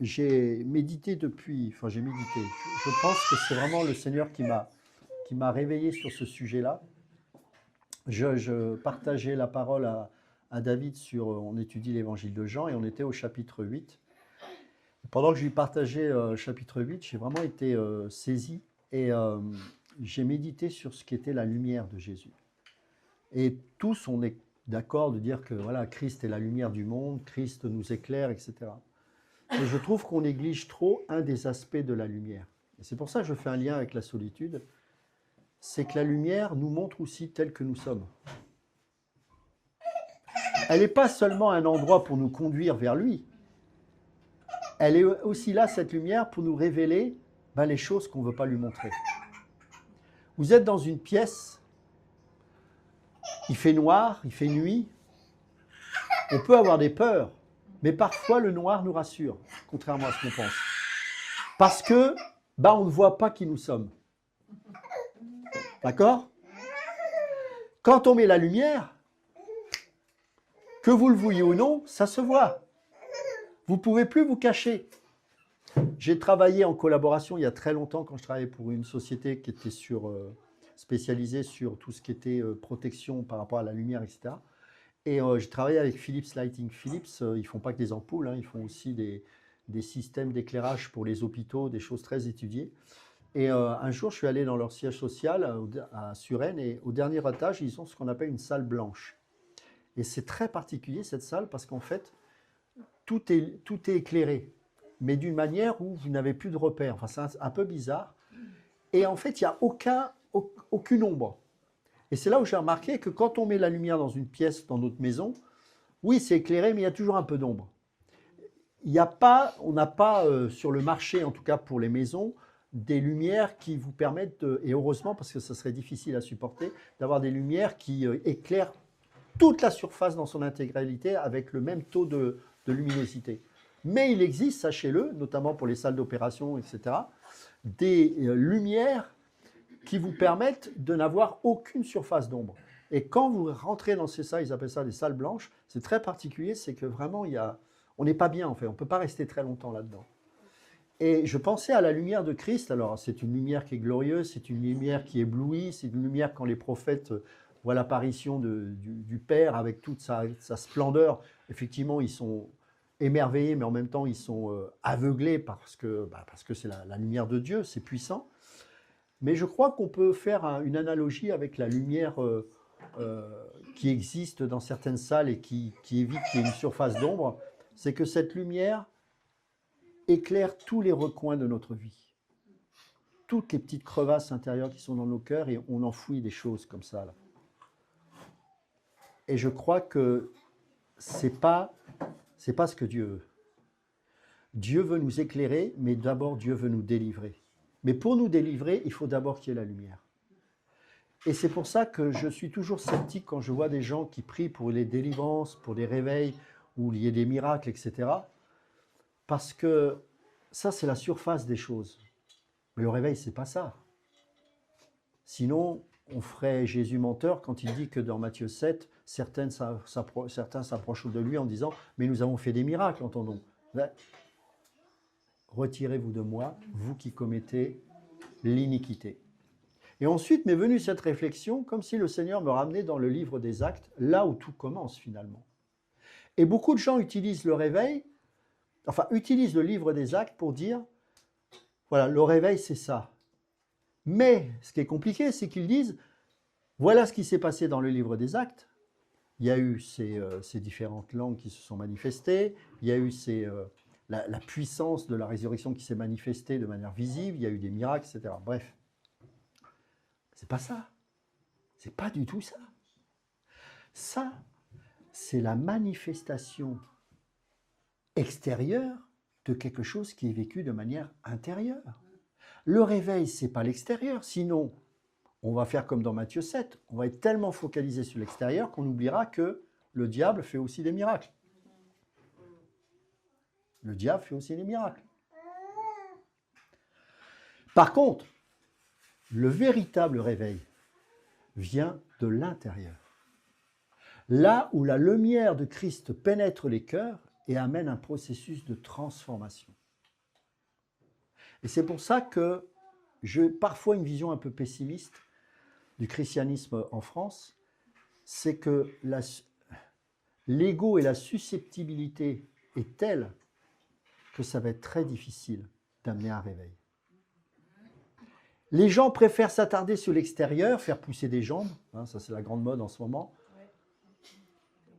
j'ai médité depuis, enfin j'ai médité, je pense que c'est vraiment le Seigneur qui m'a réveillé sur ce sujet-là. Je partageais la parole à David sur, on étudie l'évangile de Jean et on était au chapitre 8. Pendant que je lui partageais chapitre 8, j'ai vraiment été saisi et j'ai médité sur ce qu'était la lumière de Jésus. Et tous, on est d'accord de dire que voilà, Christ est la lumière du monde, Christ nous éclaire, etc. Mais je trouve qu'on néglige trop un des aspects de la lumière. Et c'est pour ça que je fais un lien avec la solitude. C'est que la lumière nous montre aussi tel que nous sommes. Elle n'est pas seulement un endroit pour nous conduire vers lui. Elle est aussi là, cette lumière, pour nous révéler les choses qu'on ne veut pas lui montrer. Vous êtes dans une pièce, il fait noir, il fait nuit. On peut avoir des peurs, mais parfois le noir nous rassure, contrairement à ce qu'on pense. Parce que, on ne voit pas qui nous sommes. D'accord? Quand on met la lumière, que vous le vouliez ou non, ça se voit. Vous ne pouvez plus vous cacher. J'ai travaillé en collaboration il y a très longtemps quand je travaillais pour une société qui était spécialisée sur tout ce qui était protection par rapport à la lumière, etc. Et j'ai travaillé avec Philips Lighting. Philips, ils ne font pas que des ampoules, ils font aussi des systèmes d'éclairage pour les hôpitaux, des choses très étudiées. Et un jour, je suis allé dans leur siège social à Suresnes et au dernier étage, ils ont ce qu'on appelle une salle blanche. Et c'est très particulier cette salle parce qu'en fait, tout est éclairé, mais d'une manière où vous n'avez plus de repères. Enfin, c'est un peu bizarre. Et en fait, il n'y a aucune ombre. Et c'est là où j'ai remarqué que quand on met la lumière dans une pièce, dans notre maison, oui, c'est éclairé, mais il y a toujours un peu d'ombre. On n'a pas sur le marché, en tout cas pour les maisons, des lumières qui vous permettent, et heureusement parce que ça serait difficile à supporter, d'avoir des lumières qui éclairent toute la surface dans son intégralité avec le même taux de luminosité. Mais il existe, sachez-le, notamment pour les salles d'opération, etc., des lumières qui vous permettent de n'avoir aucune surface d'ombre. Et quand vous rentrez dans ces salles, ils appellent ça des salles blanches, c'est très particulier, c'est que vraiment, on n'est pas bien en fait, on ne peut pas rester très longtemps là-dedans. Et je pensais à la lumière de Christ, alors c'est une lumière qui est glorieuse, c'est une lumière qui éblouit, c'est une lumière quand les prophètes voient l'apparition du Père avec toute sa splendeur, effectivement ils sont émerveillés, mais en même temps ils sont aveuglés parce que c'est la lumière de Dieu, c'est puissant. Mais je crois qu'on peut faire une analogie avec la lumière qui existe dans certaines salles et qui évite qu'il y ait une surface d'ombre. C'est que cette lumière éclaire tous les recoins de notre vie. Toutes les petites crevasses intérieures qui sont dans nos cœurs et on enfouit des choses comme ça. Là. Et je crois que c'est pas ce que Dieu veut. Dieu veut nous éclairer, mais d'abord Dieu veut nous délivrer. Mais pour nous délivrer, il faut d'abord qu'il y ait la lumière. Et c'est pour ça que je suis toujours sceptique quand je vois des gens qui prient pour les délivrances, pour des réveils, où il y ait des miracles, etc. Parce que ça, c'est la surface des choses. Mais le réveil, c'est pas ça. Sinon, on ferait Jésus menteur quand il dit que dans Matthieu 7, certains s'approchent de lui en disant « Mais nous avons fait des miracles, entendons. » Retirez-vous de moi, vous qui commettez l'iniquité. Et ensuite m'est venue cette réflexion, comme si le Seigneur me ramenait dans le livre des Actes, là où tout commence finalement. Et beaucoup de gens utilisent le réveil, utilisent le livre des Actes pour dire, voilà, le réveil c'est ça. Mais ce qui est compliqué, c'est qu'ils disent, voilà ce qui s'est passé dans le livre des Actes. Il y a eu ces différentes langues qui se sont manifestées, il y a eu la puissance de la résurrection qui s'est manifestée de manière visible, il y a eu des miracles, etc. Bref. C'est pas ça. C'est pas du tout ça. Ça, c'est la manifestation extérieure de quelque chose qui est vécu de manière intérieure. Le réveil, c'est pas l'extérieur, sinon on va faire comme dans Matthieu 7, on va être tellement focalisé sur l'extérieur qu'on oubliera que le diable fait aussi des miracles. Le diable fait aussi des miracles. Par contre, le véritable réveil vient de l'intérieur. Là où la lumière de Christ pénètre les cœurs et amène un processus de transformation. Et c'est pour ça que j'ai parfois une vision un peu pessimiste du christianisme en France, c'est que l'ego et la susceptibilité est telle que ça va être très difficile d'amener un réveil. Les gens préfèrent s'attarder sur l'extérieur, faire pousser des jambes, hein, ça c'est la grande mode en ce moment.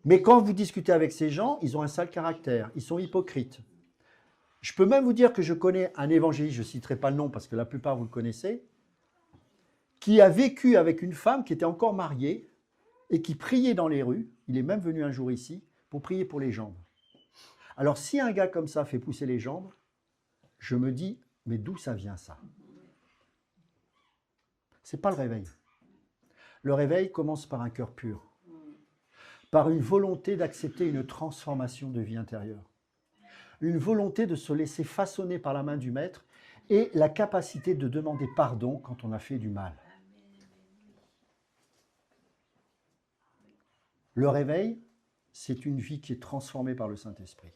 Mais quand vous discutez avec ces gens, ils ont un sale caractère, ils sont hypocrites. Je peux même vous dire que je connais un évangéliste, je ne citerai pas le nom parce que la plupart vous le connaissez, qui a vécu avec une femme qui était encore mariée et qui priait dans les rues. Il est même venu un jour ici pour prier pour les jambes. Alors si un gars comme ça fait pousser les jambes, je me dis, mais d'où ça vient ça? Ce n'est pas le réveil. Le réveil commence par un cœur pur, par une volonté d'accepter une transformation de vie intérieure, une volonté de se laisser façonner par la main du maître et la capacité de demander pardon quand on a fait du mal. Le réveil, c'est une vie qui est transformée par le Saint-Esprit.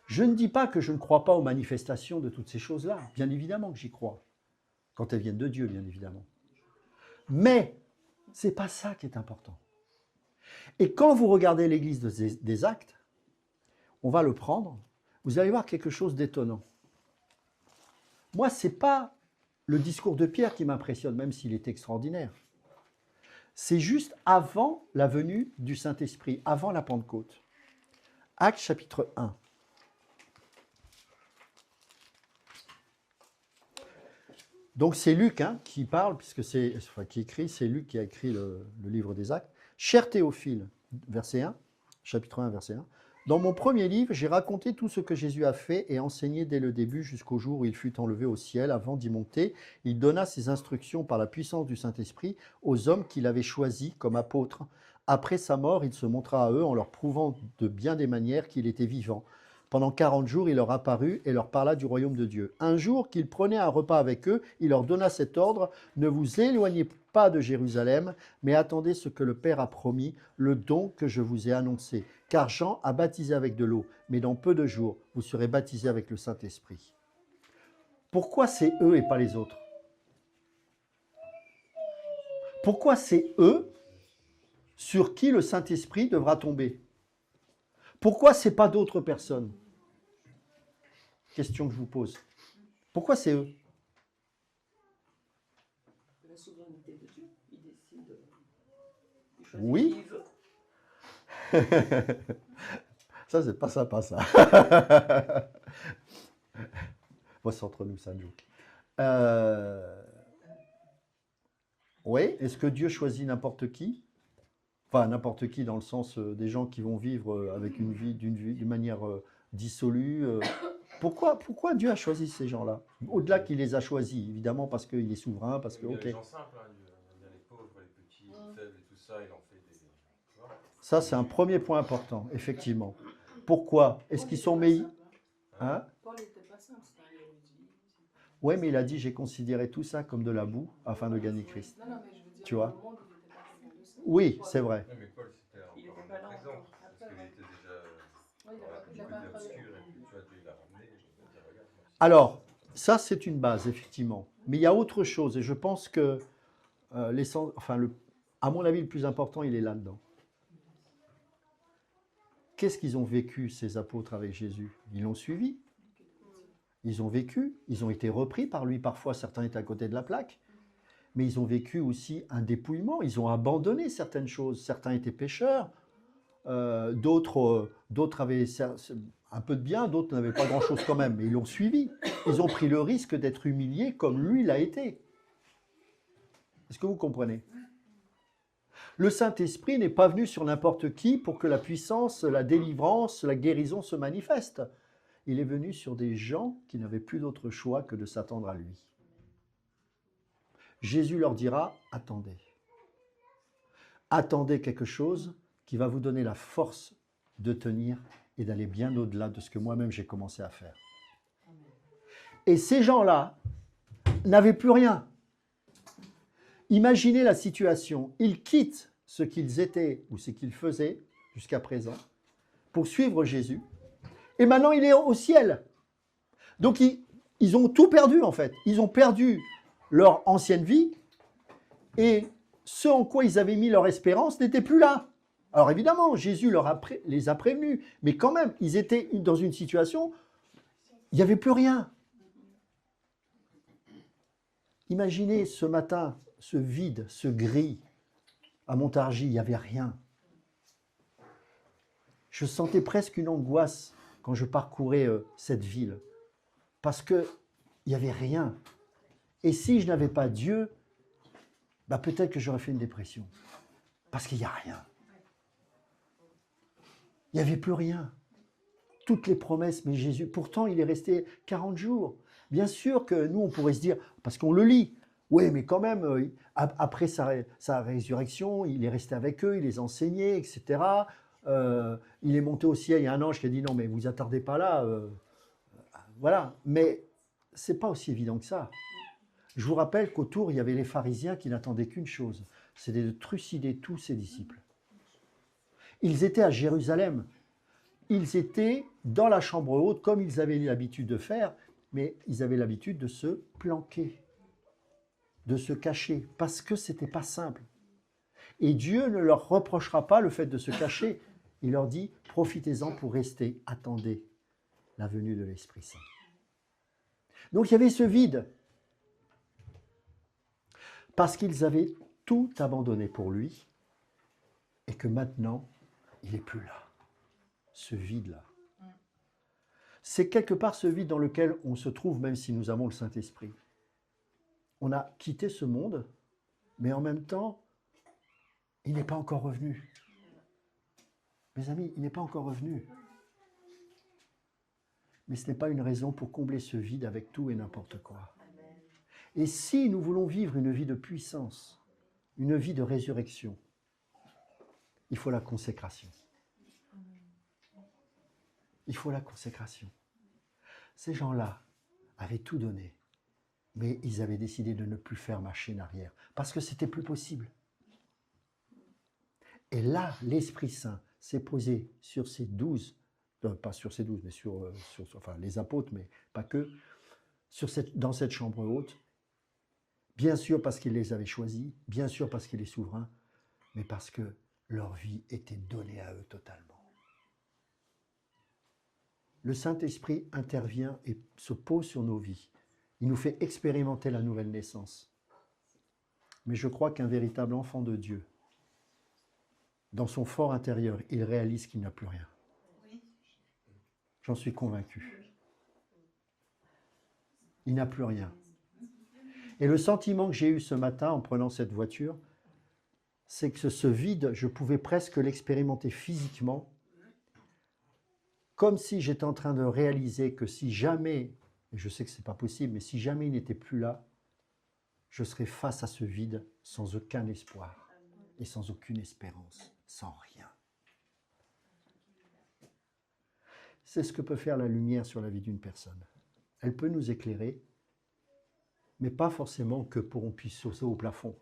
Je ne dis pas que je ne crois pas aux manifestations de toutes ces choses-là. Bien évidemment que j'y crois. Quand elles viennent de Dieu, bien évidemment. Mais ce n'est pas ça qui est important. Et quand vous regardez l'Église des Actes, on va le prendre, vous allez voir quelque chose d'étonnant. Moi, ce n'est pas le discours de Pierre qui m'impressionne, même s'il est extraordinaire. C'est juste avant la venue du Saint-Esprit, avant la Pentecôte. Actes chapitre 1. Donc c'est Luc qui parle, puisque qui écrit, c'est Luc qui a écrit le livre des Actes. Cher Théophile, verset 1, chapitre 1, verset 1. Dans mon premier livre, j'ai raconté tout ce que Jésus a fait et enseigné dès le début jusqu'au jour où il fut enlevé au ciel. Avant d'y monter, il donna ses instructions par la puissance du Saint-Esprit aux hommes qu'il avait choisis comme apôtres. Après sa mort, il se montra à eux en leur prouvant de bien des manières qu'il était vivant. Pendant 40 jours, il leur apparut et leur parla du royaume de Dieu. Un jour qu'il prenait un repas avec eux, il leur donna cet ordre: ne vous éloignez pas de Jérusalem, mais attendez ce que le Père a promis, le don que je vous ai annoncé. Car Jean a baptisé avec de l'eau, mais dans peu de jours, vous serez baptisés avec le Saint-Esprit. Pourquoi c'est eux et pas les autres? Pourquoi c'est eux sur qui le Saint-Esprit devra tomber? Pourquoi c'est pas d'autres personnes? Question que je vous pose. Pourquoi c'est eux? La souveraineté de Dieu, il décide. Oui. Ça, c'est pas sympa, ça. Moi, c'est entre nous, ça, joke. Oui, est-ce que Dieu choisit n'importe qui? Enfin, n'importe qui dans le sens des gens qui vont vivre avec une vie d'une manière dissolue. Pourquoi Dieu a choisi ces gens-là? Au-delà qu'il les a choisis, évidemment, parce qu'il est souverain, parce que, Il y a ok. les gens simples, il y a les pauvres, les petits, les faibles et tout ça, il en fait des... Voilà. Ça, c'est un premier point important, effectivement. Pourquoi? Est-ce qu'ils sont meilleurs? Hein? Paul n'était pas simple, c'était un érudit. Oui, mais il a dit, j'ai considéré tout ça comme de la boue afin de gagner Christ. Non, mais je veux dire, Tu vois? le monde, il n'était pas quelqu'un de simple. Oui, c'est vrai. Oui, mais Paul, c'était Il encore était pas là présent, encore. parce qu'il était déjà Oui, du il a côté pas obscur, travaillé. et puis tu vois, Dieu l'a ramené, il a dit, regarde, moi aussi. Alors, ça, c'est une base, effectivement. Mais il y a autre chose, et je pense que, à mon avis, le plus important, il est là-dedans. Qu'est-ce qu'ils ont vécu, ces apôtres, avec Jésus? Ils l'ont suivi. Ils ont vécu, ils ont été repris par lui. Parfois, certains étaient à côté de la plaque. Mais ils ont vécu aussi un dépouillement. Ils ont abandonné certaines choses. Certains étaient pécheurs. D'autres avaient un peu de bien, d'autres n'avaient pas grand-chose quand même. Mais ils l'ont suivi. Ils ont pris le risque d'être humiliés comme lui l'a été. Est-ce que vous comprenez? Le Saint-Esprit n'est pas venu sur n'importe qui pour que la puissance, la délivrance, la guérison se manifestent. Il est venu sur des gens qui n'avaient plus d'autre choix que de s'attendre à lui. Jésus leur dira, attendez. Attendez quelque chose qui va vous donner la force de tenir et d'aller bien au-delà de ce que moi-même j'ai commencé à faire. Et ces gens-là n'avaient plus rien. Imaginez la situation. Ils quittent ce qu'ils étaient ou ce qu'ils faisaient jusqu'à présent pour suivre Jésus. Et maintenant, il est au ciel. Donc, Ils ont tout perdu en fait. Ils ont perdu leur ancienne vie et ce en quoi ils avaient mis leur espérance n'était plus là. Alors évidemment, Jésus les a prévenus, mais quand même, ils étaient dans une situation, il n'y avait plus rien. Imaginez ce matin, ce vide, ce gris, à Montargis, il n'y avait rien. Je sentais presque une angoisse quand je parcourais cette ville, parce qu'il n'y avait rien. Et si je n'avais pas Dieu, bah peut-être que j'aurais fait une dépression, parce qu'il n'y a rien. Il n'y avait plus rien. Toutes les promesses, mais Jésus, pourtant il est resté 40 jours. Bien sûr que nous, on pourrait se dire, parce qu'on le lit, oui, mais quand même, après sa résurrection, il est resté avec eux, il les enseignait, etc. Il est monté au ciel, il y a un ange qui a dit, non, mais vous attardez pas là. Voilà, mais ce n'est pas aussi évident que ça. Je vous rappelle qu'autour, il y avait les pharisiens qui n'attendaient qu'une chose, c'était de trucider tous ses disciples. Ils étaient à Jérusalem. Ils étaient dans la chambre haute, comme ils avaient l'habitude de faire, mais ils avaient l'habitude de se planquer, de se cacher, parce que ce n'était pas simple. Et Dieu ne leur reprochera pas le fait de se cacher. Il leur dit, profitez-en pour rester, attendez la venue de l'Esprit Saint. Donc il y avait ce vide, parce qu'ils avaient tout abandonné pour lui, et que maintenant, il n'est plus là. Ce vide-là. C'est quelque part ce vide dans lequel on se trouve, même si nous avons le Saint-Esprit. On a quitté ce monde, mais en même temps, il n'est pas encore revenu. Mes amis, il n'est pas encore revenu. Mais ce n'est pas une raison pour combler ce vide avec tout et n'importe quoi. Et si nous voulons vivre une vie de puissance, une vie de résurrection, il faut la consécration. Il faut la consécration. Ces gens-là avaient tout donné, mais ils avaient décidé de ne plus faire machine arrière, parce que c'était plus possible. Et là, l'Esprit Saint s'est posé sur ces 12, pas sur ces 12, mais sur les apôtres, mais pas que, dans cette chambre haute, bien sûr parce qu'il les avait choisis, bien sûr parce qu'il est souverain, mais parce que leur vie était donnée à eux totalement. Le Saint-Esprit intervient et se pose sur nos vies. Il nous fait expérimenter la nouvelle naissance. Mais je crois qu'un véritable enfant de Dieu, dans son fort intérieur, il réalise qu'il n'a plus rien. J'en suis convaincu. Il n'a plus rien. Et le sentiment que j'ai eu ce matin en prenant cette voiture, c'est que ce vide, je pouvais presque l'expérimenter physiquement, comme si j'étais en train de réaliser que si jamais, et je sais que ce n'est pas possible, mais si jamais il n'était plus là, je serais face à ce vide sans aucun espoir et sans aucune espérance, sans rien. C'est ce que peut faire la lumière sur la vie d'une personne. Elle peut nous éclairer, mais pas forcément que pour qu'on puisse sauter au plafond.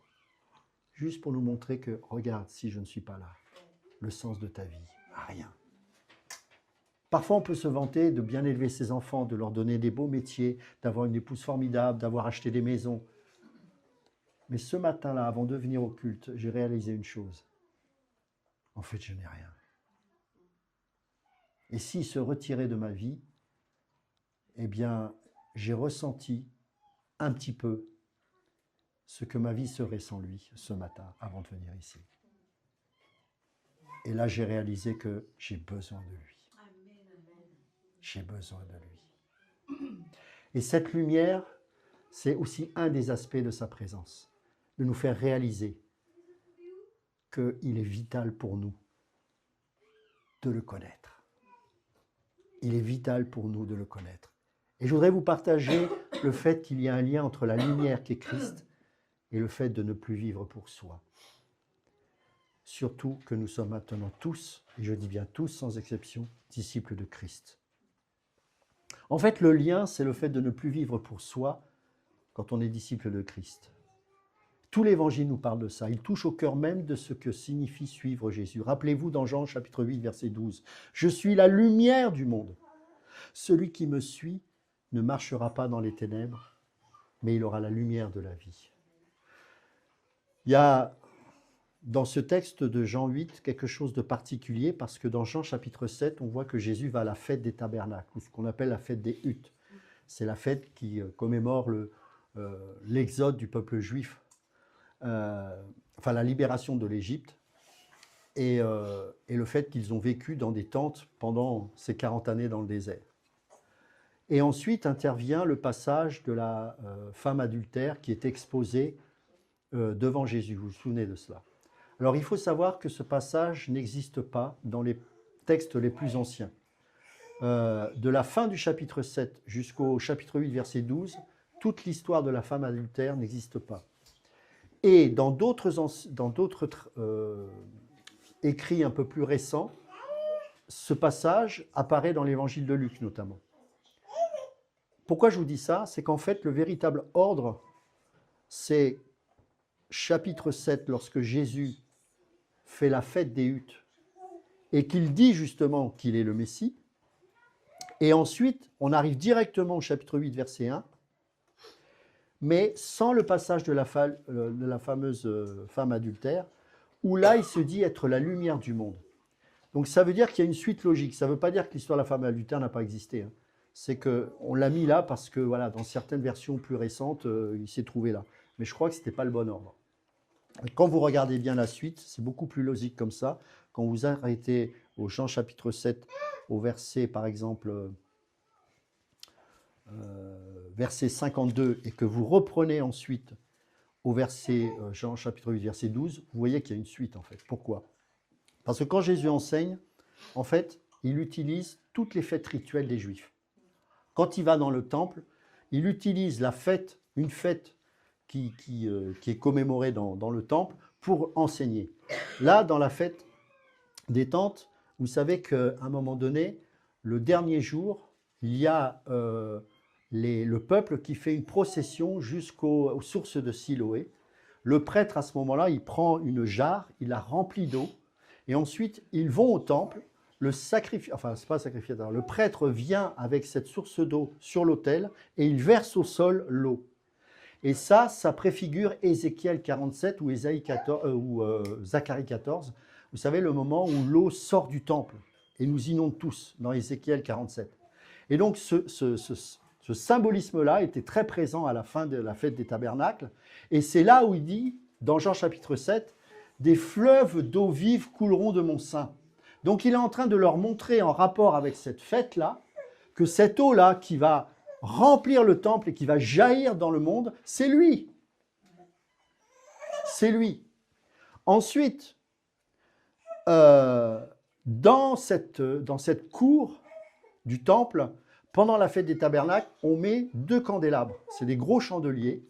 Juste pour nous montrer que, regarde, si je ne suis pas là, le sens de ta vie, rien. Parfois, on peut se vanter de bien élever ses enfants, de leur donner des beaux métiers, d'avoir une épouse formidable, d'avoir acheté des maisons. Mais ce matin-là, avant de venir au culte, j'ai réalisé une chose. En fait, je n'ai rien. Et s'il se retirait de ma vie, eh bien, j'ai ressenti un petit peu ce que ma vie serait sans lui ce matin, avant de venir ici. Et là, j'ai réalisé que j'ai besoin de lui. J'ai besoin de lui. Et cette lumière, c'est aussi un des aspects de sa présence, de nous faire réaliser qu'il est vital pour nous de le connaître. Il est vital pour nous de le connaître. Et je voudrais vous partager le fait qu'il y a un lien entre la lumière qui est Christ et le fait de ne plus vivre pour soi. Surtout que nous sommes maintenant tous, et je dis bien tous sans exception, disciples de Christ. En fait, le lien, c'est le fait de ne plus vivre pour soi quand on est disciple de Christ. Tout l'Évangile nous parle de ça. Il touche au cœur même de ce que signifie suivre Jésus. Rappelez-vous dans Jean chapitre 8, verset 12. « Je suis la lumière du monde. Celui qui me suit ne marchera pas dans les ténèbres, mais il aura la lumière de la vie. Il y a dans ce texte de Jean 8 quelque chose de particulier parce que dans Jean chapitre 7, on voit que Jésus va à la fête des tabernacles, ou ce qu'on appelle la fête des huttes. C'est la fête qui commémore l'exode du peuple juif, enfin la libération de l'Égypte, et le fait qu'ils ont vécu dans des tentes pendant ces 40 années dans le désert. Et ensuite intervient le passage de la femme adultère qui est exposée devant Jésus. Vous vous souvenez de cela? Alors il faut savoir que ce passage n'existe pas dans les textes les plus anciens. De la fin du chapitre 7 jusqu'au chapitre 8, verset 12, toute l'histoire de la femme adultère n'existe pas. Et dans d'autres écrits un peu plus récents, ce passage apparaît dans l'évangile de Luc notamment. Pourquoi je vous dis ça? C'est qu'en fait, le véritable ordre, c'est chapitre 7, lorsque Jésus fait la fête des huttes et qu'il dit justement qu'il est le Messie. Et ensuite, on arrive directement au chapitre 8, verset 1, mais sans le passage de la fameuse femme adultère, où là, il se dit être la lumière du monde. Donc ça veut dire qu'il y a une suite logique. Ça ne veut pas dire que l'histoire de la femme adultère n'a pas existé. C'est qu'on l'a mis là parce que voilà, dans certaines versions plus récentes, il s'est trouvé là. Mais je crois que ce n'était pas le bon ordre. Et quand vous regardez bien la suite, c'est beaucoup plus logique comme ça. Quand vous arrêtez au Jean chapitre 7, au verset par exemple verset 52, et que vous reprenez ensuite au verset Jean chapitre 8, verset 12, vous voyez qu'il y a une suite en fait. Pourquoi? Parce que quand Jésus enseigne, en fait, il utilise toutes les fêtes rituelles des Juifs. Quand il va dans le temple, il utilise la fête, une fête qui est commémorée dans le temple pour enseigner. Là, dans la fête des tentes, vous savez qu'à un moment donné, le dernier jour, il y a le peuple qui fait une procession jusqu'aux sources de Siloé. Le prêtre, à ce moment-là, il prend une jarre, il la remplit d'eau, et ensuite, ils vont au temple. Le prêtre vient avec cette source d'eau sur l'autel et il verse au sol l'eau. Et ça préfigure Ézéchiel 47 ou Zacharie 14. Vous savez, le moment où l'eau sort du temple et nous inonde tous dans Ézéchiel 47. Et donc, ce symbolisme-là était très présent à la fin de la fête des tabernacles. Et c'est là où il dit, dans Jean chapitre 7, « Des fleuves d'eau vive couleront de mon sein ». Donc, il est en train de leur montrer en rapport avec cette fête-là, que cette eau-là qui va remplir le temple et qui va jaillir dans le monde, c'est lui. C'est lui. Ensuite, dans cette cour du temple, pendant la fête des tabernacles, on met 2 candélabres. C'est des gros chandeliers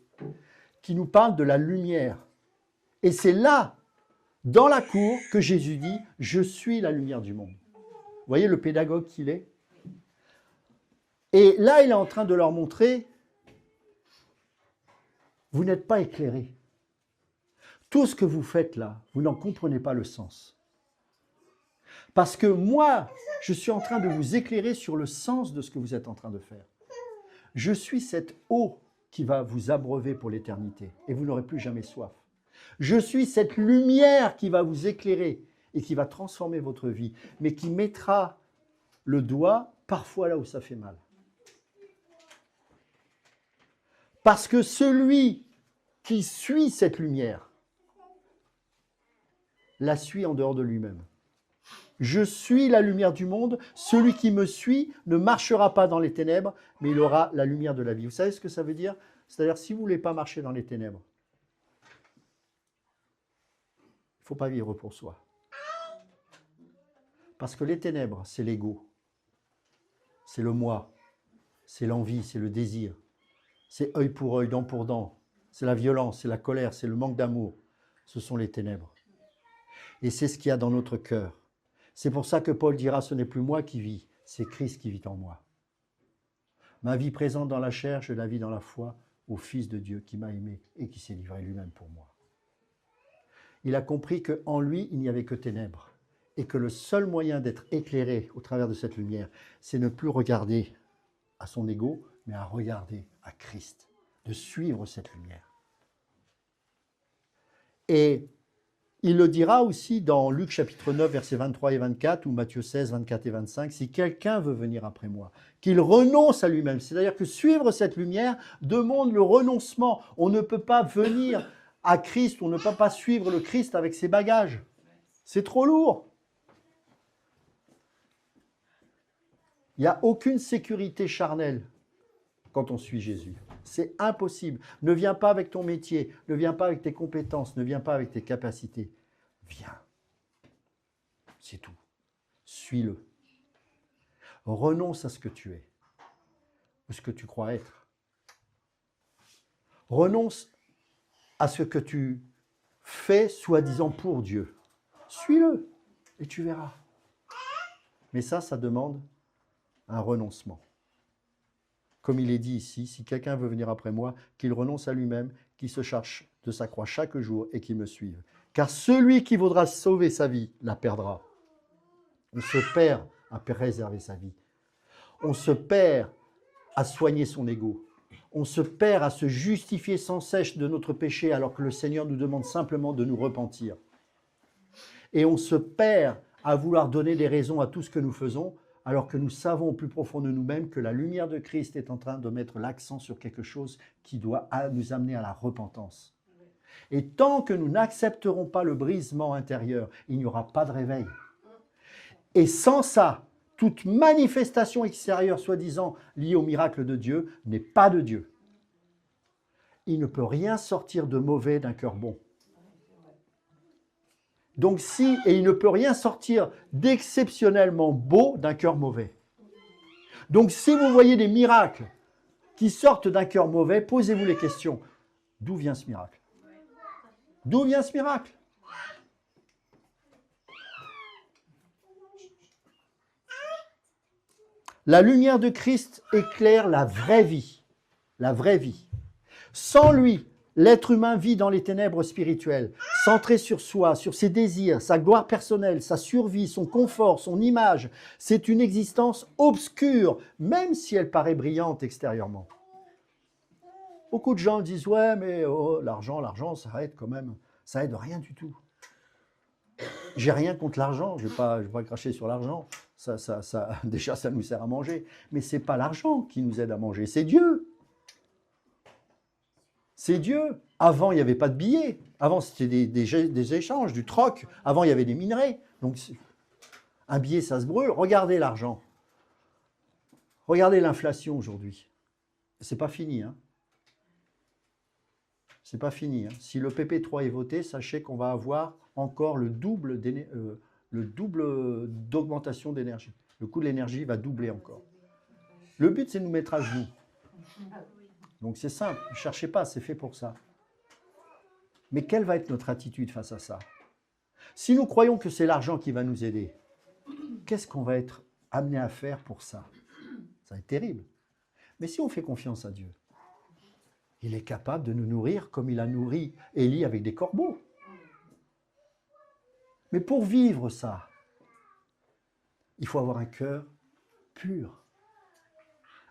qui nous parlent de la lumière. Et c'est là, dans la cour, que Jésus dit « Je suis la lumière du monde ». Vous voyez le pédagogue qu'il est? Et là, il est en train de leur montrer « Vous n'êtes pas éclairés. Tout ce que vous faites là, vous n'en comprenez pas le sens. Parce que moi, je suis en train de vous éclairer sur le sens de ce que vous êtes en train de faire. Je suis cette eau qui va vous abreuver pour l'éternité et vous n'aurez plus jamais soif. Je suis cette lumière qui va vous éclairer et qui va transformer votre vie, mais qui mettra le doigt parfois là où ça fait mal. Parce que celui qui suit cette lumière la suit en dehors de lui-même. Je suis la lumière du monde, celui qui me suit ne marchera pas dans les ténèbres, mais il aura la lumière de la vie. Vous savez ce que ça veut dire? C'est-à-dire, si vous ne voulez pas marcher dans les ténèbres, il ne faut pas vivre pour soi. Parce que les ténèbres, c'est l'ego, c'est le moi, c'est l'envie, c'est le désir, c'est œil pour œil, dent pour dent, c'est la violence, c'est la colère, c'est le manque d'amour. Ce sont les ténèbres. Et c'est ce qu'il y a dans notre cœur. C'est pour ça que Paul dira, ce n'est plus moi qui vis, c'est Christ qui vit en moi. Ma vie présente dans la chair, je la vis dans la foi au Fils de Dieu qui m'a aimé et qui s'est livré lui-même pour moi. Il a compris qu'en lui, il n'y avait que ténèbres et que le seul moyen d'être éclairé au travers de cette lumière, c'est ne plus regarder à son ego, mais à regarder à Christ, de suivre cette lumière. Et il le dira aussi dans Luc chapitre 9, versets 23 et 24, ou Matthieu 16, 24 et 25, si quelqu'un veut venir après moi, qu'il renonce à lui-même. C'est-à-dire que suivre cette lumière demande le renoncement. On ne peut pas venir à Christ, on ne peut pas suivre le Christ avec ses bagages. C'est trop lourd. Il n'y a aucune sécurité charnelle quand on suit Jésus. C'est impossible. Ne viens pas avec ton métier, ne viens pas avec tes compétences, ne viens pas avec tes capacités. Viens. C'est tout. Suis-le. Renonce à ce que tu es, ou ce que tu crois être. Renonce à ce que tu fais soi-disant pour Dieu. Suis-le et tu verras. Mais ça demande un renoncement. Comme il est dit ici, si quelqu'un veut venir après moi, qu'il renonce à lui-même, qu'il se charge de sa croix chaque jour et qu'il me suive. Car celui qui voudra sauver sa vie la perdra. On se perd à préserver sa vie. On se perd à soigner son ego. On se perd à se justifier sans cesse de notre péché alors que le Seigneur nous demande simplement de nous repentir. Et on se perd à vouloir donner des raisons à tout ce que nous faisons alors que nous savons au plus profond de nous-mêmes que la lumière de Christ est en train de mettre l'accent sur quelque chose qui doit nous amener à la repentance. Et tant que nous n'accepterons pas le brisement intérieur, il n'y aura pas de réveil. Et sans ça, toute manifestation extérieure, soi-disant liée au miracle de Dieu, n'est pas de Dieu. Il ne peut rien sortir de mauvais d'un cœur bon. Donc et il ne peut rien sortir d'exceptionnellement beau d'un cœur mauvais. Donc si vous voyez des miracles qui sortent d'un cœur mauvais, posez-vous les questions. D'où vient ce miracle? D'où vient ce miracle? La lumière de Christ éclaire la vraie vie. La vraie vie. Sans lui, l'être humain vit dans les ténèbres spirituelles, centré sur soi, sur ses désirs, sa gloire personnelle, sa survie, son confort, son image. C'est une existence obscure, même si elle paraît brillante extérieurement. Beaucoup de gens disent « Ouais, mais l'argent, ça aide quand même. Ça aide rien du tout. J'ai rien contre l'argent, je vais pas cracher sur l'argent. Déjà, ça nous sert à manger. Mais ce n'est pas l'argent qui nous aide à manger, c'est Dieu. C'est Dieu. Avant, il n'y avait pas de billets. Avant, c'était des échanges, du troc. Avant, il y avait des minerais. Donc, un billet, ça se brûle. Regardez l'argent. Regardez l'inflation aujourd'hui. C'est pas fini. Hein. C'est pas fini. Hein. Si le PP3 est voté, sachez qu'on va avoir encore le double d'augmentation d'énergie. Le coût de l'énergie va doubler encore. Le but, c'est de nous mettre à genoux. Donc c'est simple, ne cherchez pas, c'est fait pour ça. Mais quelle va être notre attitude face à ça? Si nous croyons que c'est l'argent qui va nous aider, qu'est-ce qu'on va être amené à faire pour ça? Ça va être terrible. Mais si on fait confiance à Dieu, il est capable de nous nourrir comme il a nourri Élie avec des corbeaux. Mais pour vivre ça, il faut avoir un cœur pur.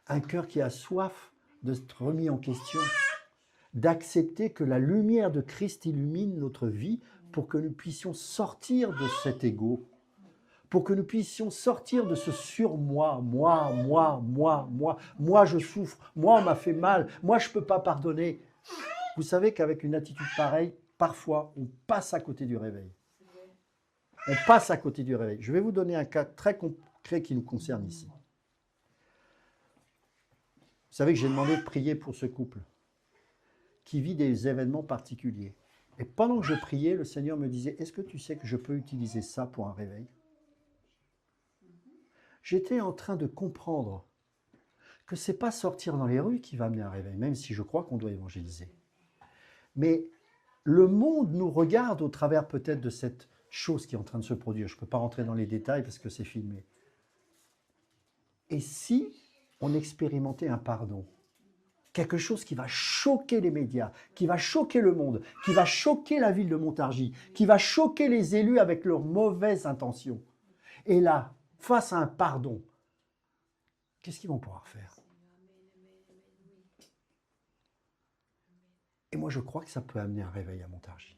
Un cœur qui a soif d'être remis en question, d'accepter que la lumière de Christ illumine notre vie pour que nous puissions sortir de cet ego, pour que nous puissions sortir de ce surmoi, moi je souffre, moi on m'a fait mal, moi je ne peux pas pardonner. Vous savez qu'avec une attitude pareille, parfois on passe à côté du réveil. On passe à côté du réveil. Je vais vous donner un cas très concret qui nous concerne ici. Vous savez que j'ai demandé de prier pour ce couple qui vit des événements particuliers. Et pendant que je priais, le Seigneur me disait « Est-ce que tu sais que je peux utiliser ça pour un réveil ?» J'étais en train de comprendre que ce n'est pas sortir dans les rues qui va amener un réveil, même si je crois qu'on doit évangéliser. Mais le monde nous regarde au travers peut-être de cette chose qui est en train de se produire. Je ne peux pas rentrer dans les détails parce que c'est filmé. Et si on expérimentait un pardon, quelque chose qui va choquer les médias, qui va choquer le monde, qui va choquer la ville de Montargis, qui va choquer les élus avec leurs mauvaises intentions. Et là, face à un pardon, qu'est-ce qu'ils vont pouvoir faire? Et moi, je crois que ça peut amener un réveil à Montargis.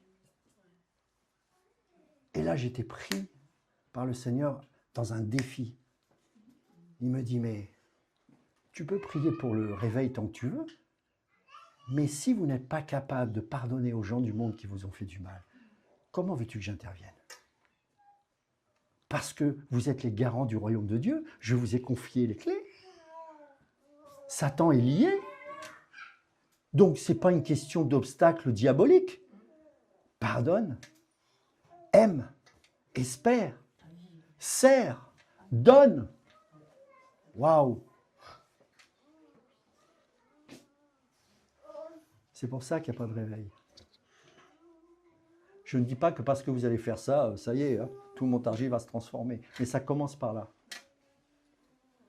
Et là, j'étais pris par le Seigneur dans un défi. Il me dit, mais tu peux prier pour le réveil tant que tu veux, mais si vous n'êtes pas capable de pardonner aux gens du monde qui vous ont fait du mal, comment veux-tu que j'intervienne? Parce que vous êtes les garants du royaume de Dieu, je vous ai confié les clés. Satan est lié. Donc, ce n'est pas une question d'obstacle diabolique. Pardonne, aime, espère, sert, donne. Waouh! C'est pour ça qu'il n'y a pas de réveil. Je ne dis pas que parce que vous allez faire ça, ça y est, hein, tout Montargis va se transformer. Mais ça commence par là.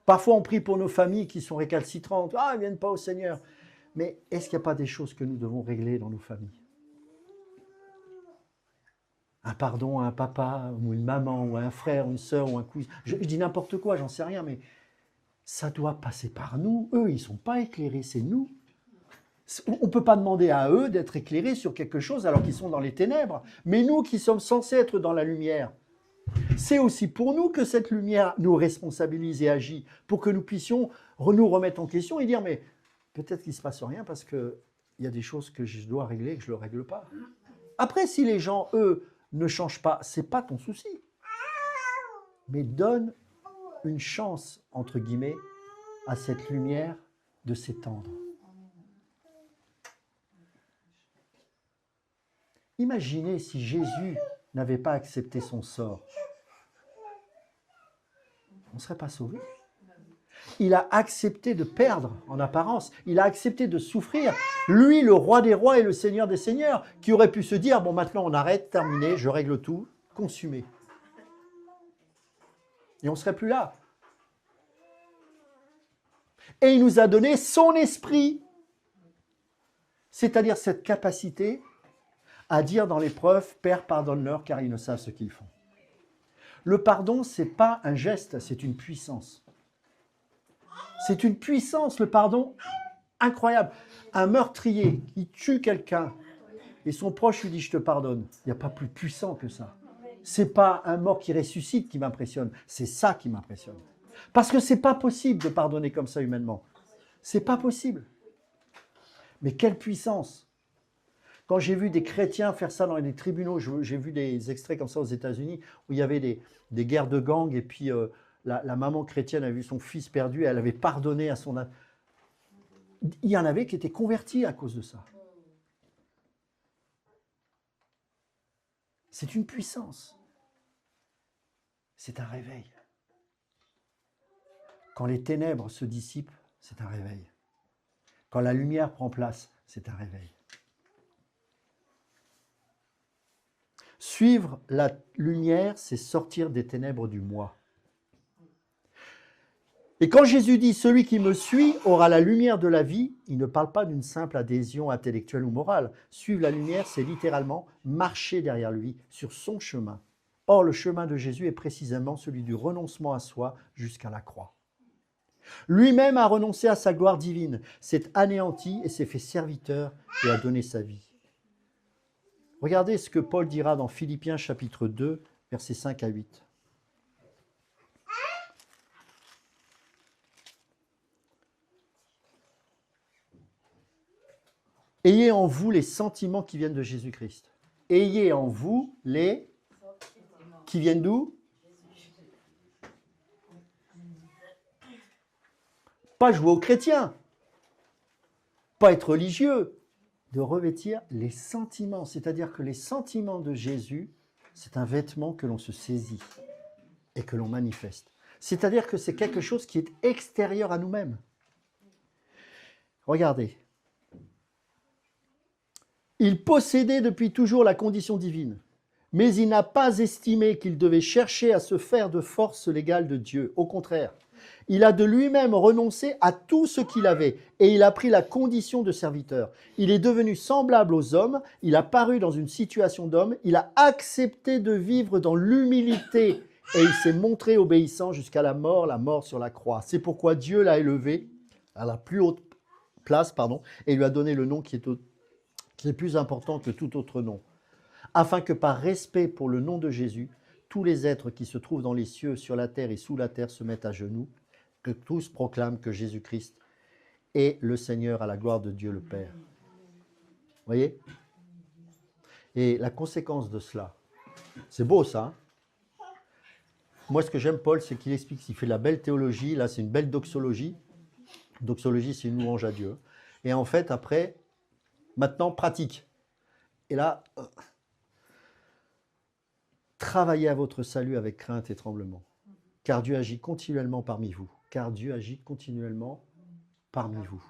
Parfois, on prie pour nos familles qui sont récalcitrantes. Ah, elles ne viennent pas au Seigneur. Mais est-ce qu'il n'y a pas des choses que nous devons régler dans nos familles? Un pardon à un papa, ou une maman, ou à un frère, une sœur, ou un cousin. Je dis n'importe quoi, j'en sais rien, mais ça doit passer par nous. Eux, ils ne sont pas éclairés, c'est nous. On ne peut pas demander à eux d'être éclairés sur quelque chose alors qu'ils sont dans les ténèbres. Mais nous qui sommes censés être dans la lumière, c'est aussi pour nous que cette lumière nous responsabilise et agit, pour que nous puissions nous remettre en question et dire, mais peut-être qu'il ne se passe rien parce qu'il y a des choses que je dois régler et que je ne le règle pas. Après, si les gens, eux, ne changent pas, ce n'est pas ton souci. Mais donne une chance, entre guillemets, à cette lumière de s'étendre. Imaginez si Jésus n'avait pas accepté son sort. On ne serait pas sauvé. Il a accepté de perdre en apparence. Il a accepté de souffrir. Lui, le roi des rois et le seigneur des seigneurs, qui aurait pu se dire, bon, maintenant on arrête, terminé, je règle tout, consumé. Et on ne serait plus là. Et il nous a donné son esprit. C'est-à-dire cette capacité à dire dans l'épreuve, Père, pardonne-leur car ils ne savent ce qu'ils font. Le pardon, ce n'est pas un geste, c'est une puissance. C'est une puissance, le pardon, incroyable. Un meurtrier qui tue quelqu'un et son proche lui dit « je te pardonne », il n'y a pas plus puissant que ça. Ce n'est pas un mort qui ressuscite qui m'impressionne, c'est ça qui m'impressionne. Parce que ce n'est pas possible de pardonner comme ça humainement. Ce n'est pas possible. Mais quelle puissance! Quand j'ai vu des chrétiens faire ça dans les tribunaux, j'ai vu des extraits comme ça aux États-Unis où il y avait des guerres de gangs et puis la maman chrétienne a vu son fils perdu et elle avait pardonné à son... Il y en avait qui étaient convertis à cause de ça. C'est une puissance. C'est un réveil. Quand les ténèbres se dissipent, c'est un réveil. Quand la lumière prend place, c'est un réveil. Suivre la lumière, c'est sortir des ténèbres du moi. Et quand Jésus dit « Celui qui me suit aura la lumière de la vie », il ne parle pas d'une simple adhésion intellectuelle ou morale. Suivre la lumière, c'est littéralement marcher derrière lui, sur son chemin. Or, le chemin de Jésus est précisément celui du renoncement à soi jusqu'à la croix. Lui-même a renoncé à sa gloire divine, s'est anéanti et s'est fait serviteur et a donné sa vie. Regardez ce que Paul dira dans Philippiens chapitre 2, versets 5 à 8. Ayez en vous les sentiments qui viennent de Jésus-Christ. Ayez en vous les... qui viennent d'où? Pas jouer aux chrétiens, pas être religieux, de revêtir les sentiments. C'est-à-dire que les sentiments de Jésus, c'est un vêtement que l'on se saisit et que l'on manifeste. C'est-à-dire que c'est quelque chose qui est extérieur à nous-mêmes. Regardez. Il possédait depuis toujours la condition divine, mais il n'a pas estimé qu'il devait chercher à se faire de force l'égale de Dieu. Au contraire, il a de lui-même renoncé à tout ce qu'il avait et il a pris la condition de serviteur. Il est devenu semblable aux hommes, il a paru dans une situation d'homme, il a accepté de vivre dans l'humilité et il s'est montré obéissant jusqu'à la mort sur la croix. C'est pourquoi Dieu l'a élevé à la plus haute place et lui a donné le nom qui C'est plus important que tout autre nom. Afin que par respect pour le nom de Jésus, tous les êtres qui se trouvent dans les cieux, sur la terre et sous la terre se mettent à genoux, que tous proclament que Jésus-Christ est le Seigneur à la gloire de Dieu le Père. Vous voyez? Et la conséquence de cela, c'est beau ça, hein? Moi, ce que j'aime, Paul, c'est qu'il explique qu'il fait de la belle théologie. Là, c'est une belle doxologie. Doxologie, c'est une louange à Dieu. Et en fait, après, maintenant, pratique. Et là, travaillez à votre salut avec crainte et tremblement. Car Dieu agit continuellement parmi vous. Car Dieu agit continuellement parmi vous.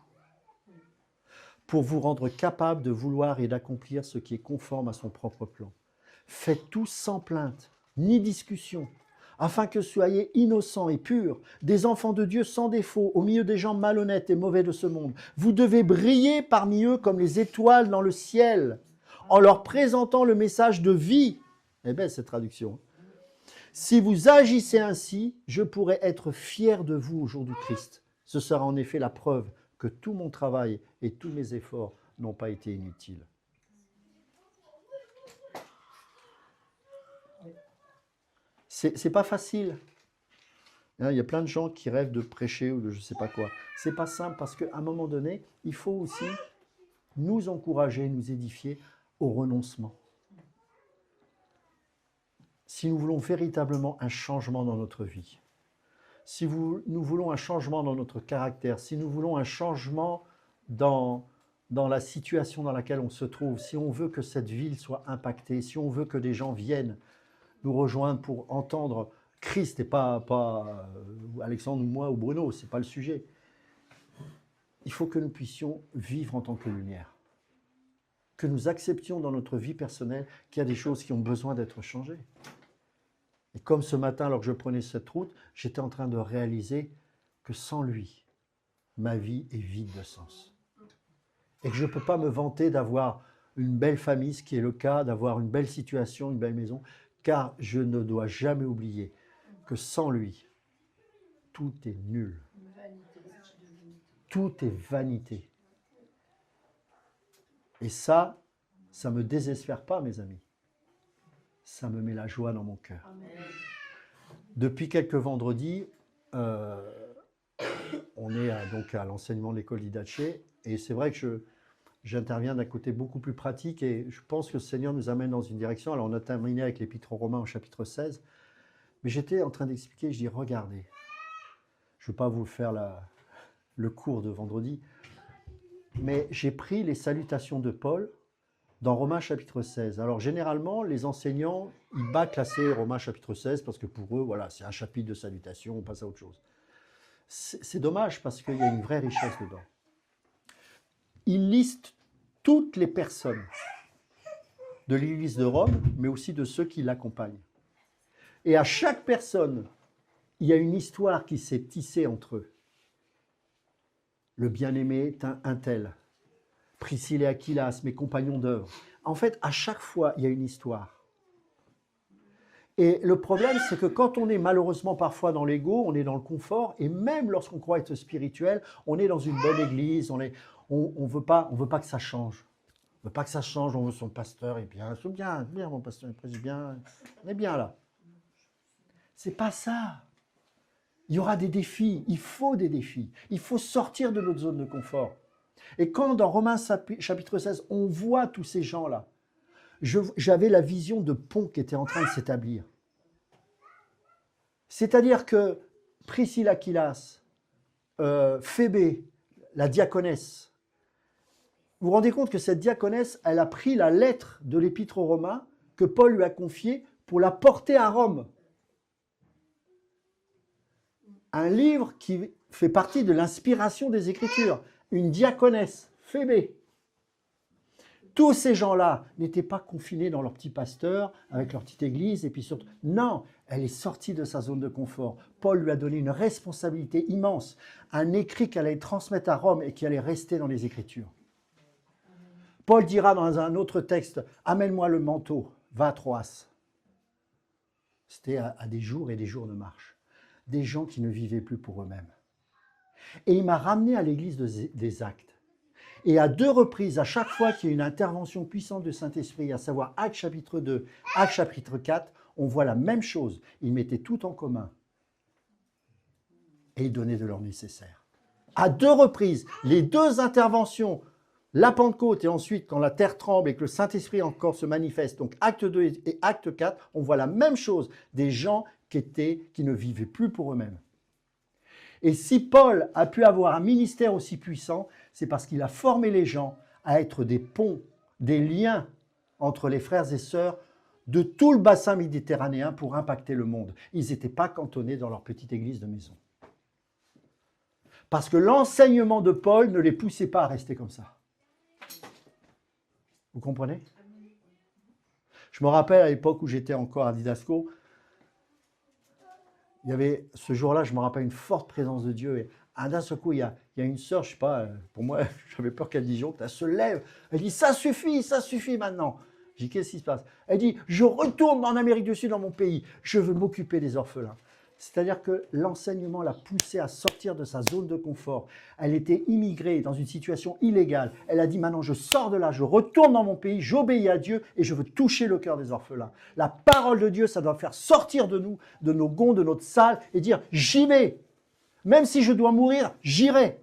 Pour vous rendre capable de vouloir et d'accomplir ce qui est conforme à son propre plan. Faites tout sans plainte, ni discussion, afin que soyez innocents et purs, des enfants de Dieu sans défaut, au milieu des gens malhonnêtes et mauvais de ce monde. Vous devez briller parmi eux comme les étoiles dans le ciel, en leur présentant le message de vie. Eh bien, cette traduction. Si vous agissez ainsi, je pourrai être fier de vous au jour du Christ. Ce sera en effet la preuve que tout mon travail et tous mes efforts n'ont pas été inutiles. C'est pas facile. Il y a plein de gens qui rêvent de prêcher ou de je ne sais pas quoi. C'est pas simple parce qu'à un moment donné, il faut aussi nous encourager, nous édifier au renoncement. Si nous voulons véritablement un changement dans notre vie, si nous voulons un changement dans notre caractère, si nous voulons un changement dans la situation dans laquelle on se trouve, si on veut que cette ville soit impactée, si on veut que des gens viennent nous rejoindre pour entendre Christ et pas Alexandre ou moi ou Bruno, ce n'est pas le sujet. Il faut que nous puissions vivre en tant que lumière. Que nous acceptions dans notre vie personnelle qu'il y a des choses qui ont besoin d'être changées. Et comme ce matin, alors que je prenais cette route, j'étais en train de réaliser que sans lui, ma vie est vide de sens. Et que je ne peux pas me vanter d'avoir une belle famille, ce qui est le cas, d'avoir une belle situation, une belle maison, car je ne dois jamais oublier que sans lui, tout est nul. Tout est vanité. Et ça ne me désespère pas, mes amis. Ça me met la joie dans mon cœur. Depuis quelques vendredis, on est donc à l'enseignement de l'école d'Idache, et c'est vrai que j'interviens d'un côté beaucoup plus pratique, et je pense que le Seigneur nous amène dans une direction. Alors on a terminé avec l'Épître aux Romains au chapitre 16, mais j'étais en train d'expliquer, je dis, regardez, je ne veux pas vous faire le cours de vendredi, mais j'ai pris les salutations de Paul dans Romains chapitre 16. Alors généralement, les enseignants, ils bâclent assez Romains chapitre 16 parce que pour eux, voilà, c'est un chapitre de salutation, on passe à autre chose. C'est dommage parce qu'il y a une vraie richesse dedans. Il liste toutes les personnes de l'Église de Rome, mais aussi de ceux qui l'accompagnent. Et à chaque personne, il y a une histoire qui s'est tissée entre eux. Le bien-aimé est un tel. Priscille et Aquilas, mes compagnons d'œuvre. En fait, à chaque fois, il y a une histoire. Et le problème, c'est que quand on est malheureusement parfois dans l'ego, on est dans le confort, et même lorsqu'on croit être spirituel, on est dans une bonne église, on veut pas que ça change. On veut pas que ça change, on veut son pasteur, et bien, c'est bien, mon pasteur, il est bien, on est bien là. C'est pas ça. Il y aura des défis, il faut des défis. Il faut sortir de notre zone de confort. Et quand dans Romains chapitre 16, on voit tous ces gens-là, j'avais la vision de pont qui était en train de s'établir. C'est-à-dire que Priscille Aquilas, Phébé, la diaconesse, vous vous rendez compte que cette diaconesse, elle a pris la lettre de l'Épître aux Romains que Paul lui a confiée pour la porter à Rome. Un livre qui fait partie de l'inspiration des Écritures. Une diaconesse, Phébé. Tous ces gens-là n'étaient pas confinés dans leur petit pasteur, avec leur petite église, et puis surtout... Non, elle est sortie de sa zone de confort. Paul lui a donné une responsabilité immense, un écrit qu'elle allait transmettre à Rome et qui allait rester dans les Écritures. Paul dira dans un autre texte, « Amène-moi le manteau, va à Troas ». C'était à des jours et des jours de marche. Des gens qui ne vivaient plus pour eux-mêmes. Et il m'a ramené à l'église des Actes. Et à 2 reprises, à chaque fois qu'il y a une intervention puissante du Saint-Esprit, à savoir Actes chapitre 2, Actes chapitre 4, on voit la même chose. Ils mettaient tout en commun. Et ils donnaient de leur nécessaire. À 2 reprises, les 2 interventions, la Pentecôte et ensuite quand la terre tremble et que le Saint-Esprit encore se manifeste, donc Acte 2 et Acte 4, on voit la même chose, des gens qui ne vivaient plus pour eux-mêmes. Et si Paul a pu avoir un ministère aussi puissant, c'est parce qu'il a formé les gens à être des ponts, des liens entre les frères et sœurs de tout le bassin méditerranéen pour impacter le monde. Ils n'étaient pas cantonnés dans leur petite église de maison. Parce que l'enseignement de Paul ne les poussait pas à rester comme ça. Vous comprenez? Je me rappelle à l'époque où j'étais encore à Didasco, il y avait ce jour-là, je me rappelle une forte présence de Dieu. Et d'un seul coup, il y a une sœur, je ne sais pas, pour moi, j'avais peur qu'elle dise elle se lève. Elle dit ça suffit maintenant. Je dis qu'est-ce qui se passe? Elle dit je retourne en Amérique du Sud, dans mon pays. Je veux m'occuper des orphelins. C'est-à-dire que l'enseignement l'a poussée à sortir de sa zone de confort. Elle était immigrée dans une situation illégale. Elle a dit maintenant je sors de là, je retourne dans mon pays, j'obéis à Dieu et je veux toucher le cœur des orphelins. La parole de Dieu, ça doit faire sortir de nous, de nos gonds, de notre salle et dire j'y vais. Même si je dois mourir, j'irai.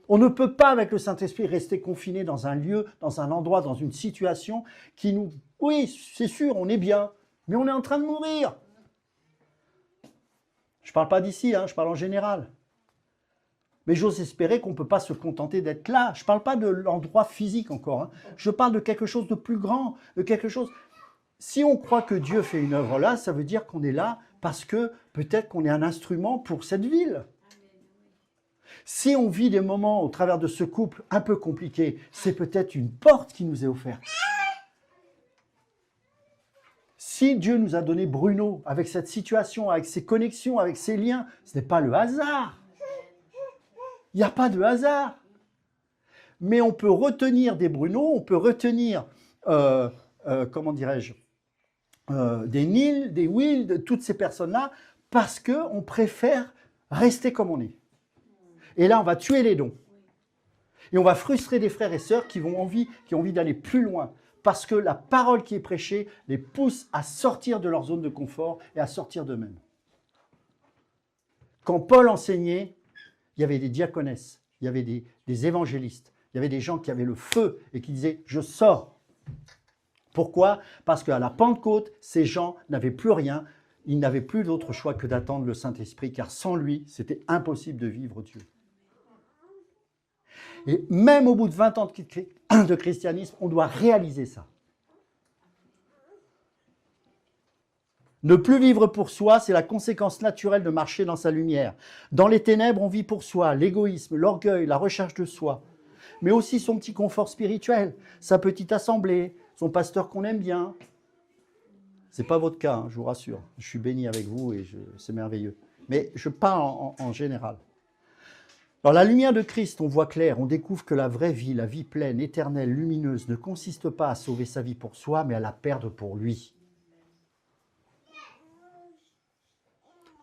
On ne peut pas avec le Saint-Esprit rester confiné dans un lieu, dans un endroit, dans une situation qui nous... Oui, c'est sûr, on est bien, mais on est en train de mourir. Je ne parle pas d'ici, je parle en général. Mais j'ose espérer qu'on ne peut pas se contenter d'être là. Je ne parle pas de l'endroit physique encore. Je parle de quelque chose de plus grand, de quelque chose... Si on croit que Dieu fait une œuvre là, ça veut dire qu'on est là parce que peut-être qu'on est un instrument pour cette ville. Si on vit des moments au travers de ce couple un peu compliqué, c'est peut-être une porte qui nous est offerte. Si Dieu nous a donné Bruno avec cette situation, avec ses connexions, avec ses liens, ce n'est pas le hasard. Il n'y a pas de hasard. Mais on peut retenir des Bruno, on peut retenir, comment dirais-je, des Neil, des Will, de toutes ces personnes-là, parce qu'on préfère rester comme on est. Et là, on va tuer les dons. Et on va frustrer des frères et sœurs qui ont envie d'aller plus loin. Parce que la parole qui est prêchée les pousse à sortir de leur zone de confort et à sortir d'eux-mêmes. Quand Paul enseignait, il y avait des diaconesses, il y avait des évangélistes, il y avait des gens qui avaient le feu et qui disaient « je sors ». Pourquoi? Parce qu'à la Pentecôte, ces gens n'avaient plus rien, ils n'avaient plus d'autre choix que d'attendre le Saint-Esprit, car sans lui, c'était impossible de vivre Dieu. Et même au bout de 20 ans de christianisme, on doit réaliser ça. Ne plus vivre pour soi, c'est la conséquence naturelle de marcher dans sa lumière. Dans les ténèbres, on vit pour soi, l'égoïsme, l'orgueil, la recherche de soi, mais aussi son petit confort spirituel, sa petite assemblée, son pasteur qu'on aime bien. Ce n'est pas votre cas, je vous rassure. Je suis béni avec vous et c'est merveilleux. Mais je parle en général. Dans la lumière de Christ, on voit clair, on découvre que la vraie vie, la vie pleine, éternelle, lumineuse, ne consiste pas à sauver sa vie pour soi, mais à la perdre pour lui.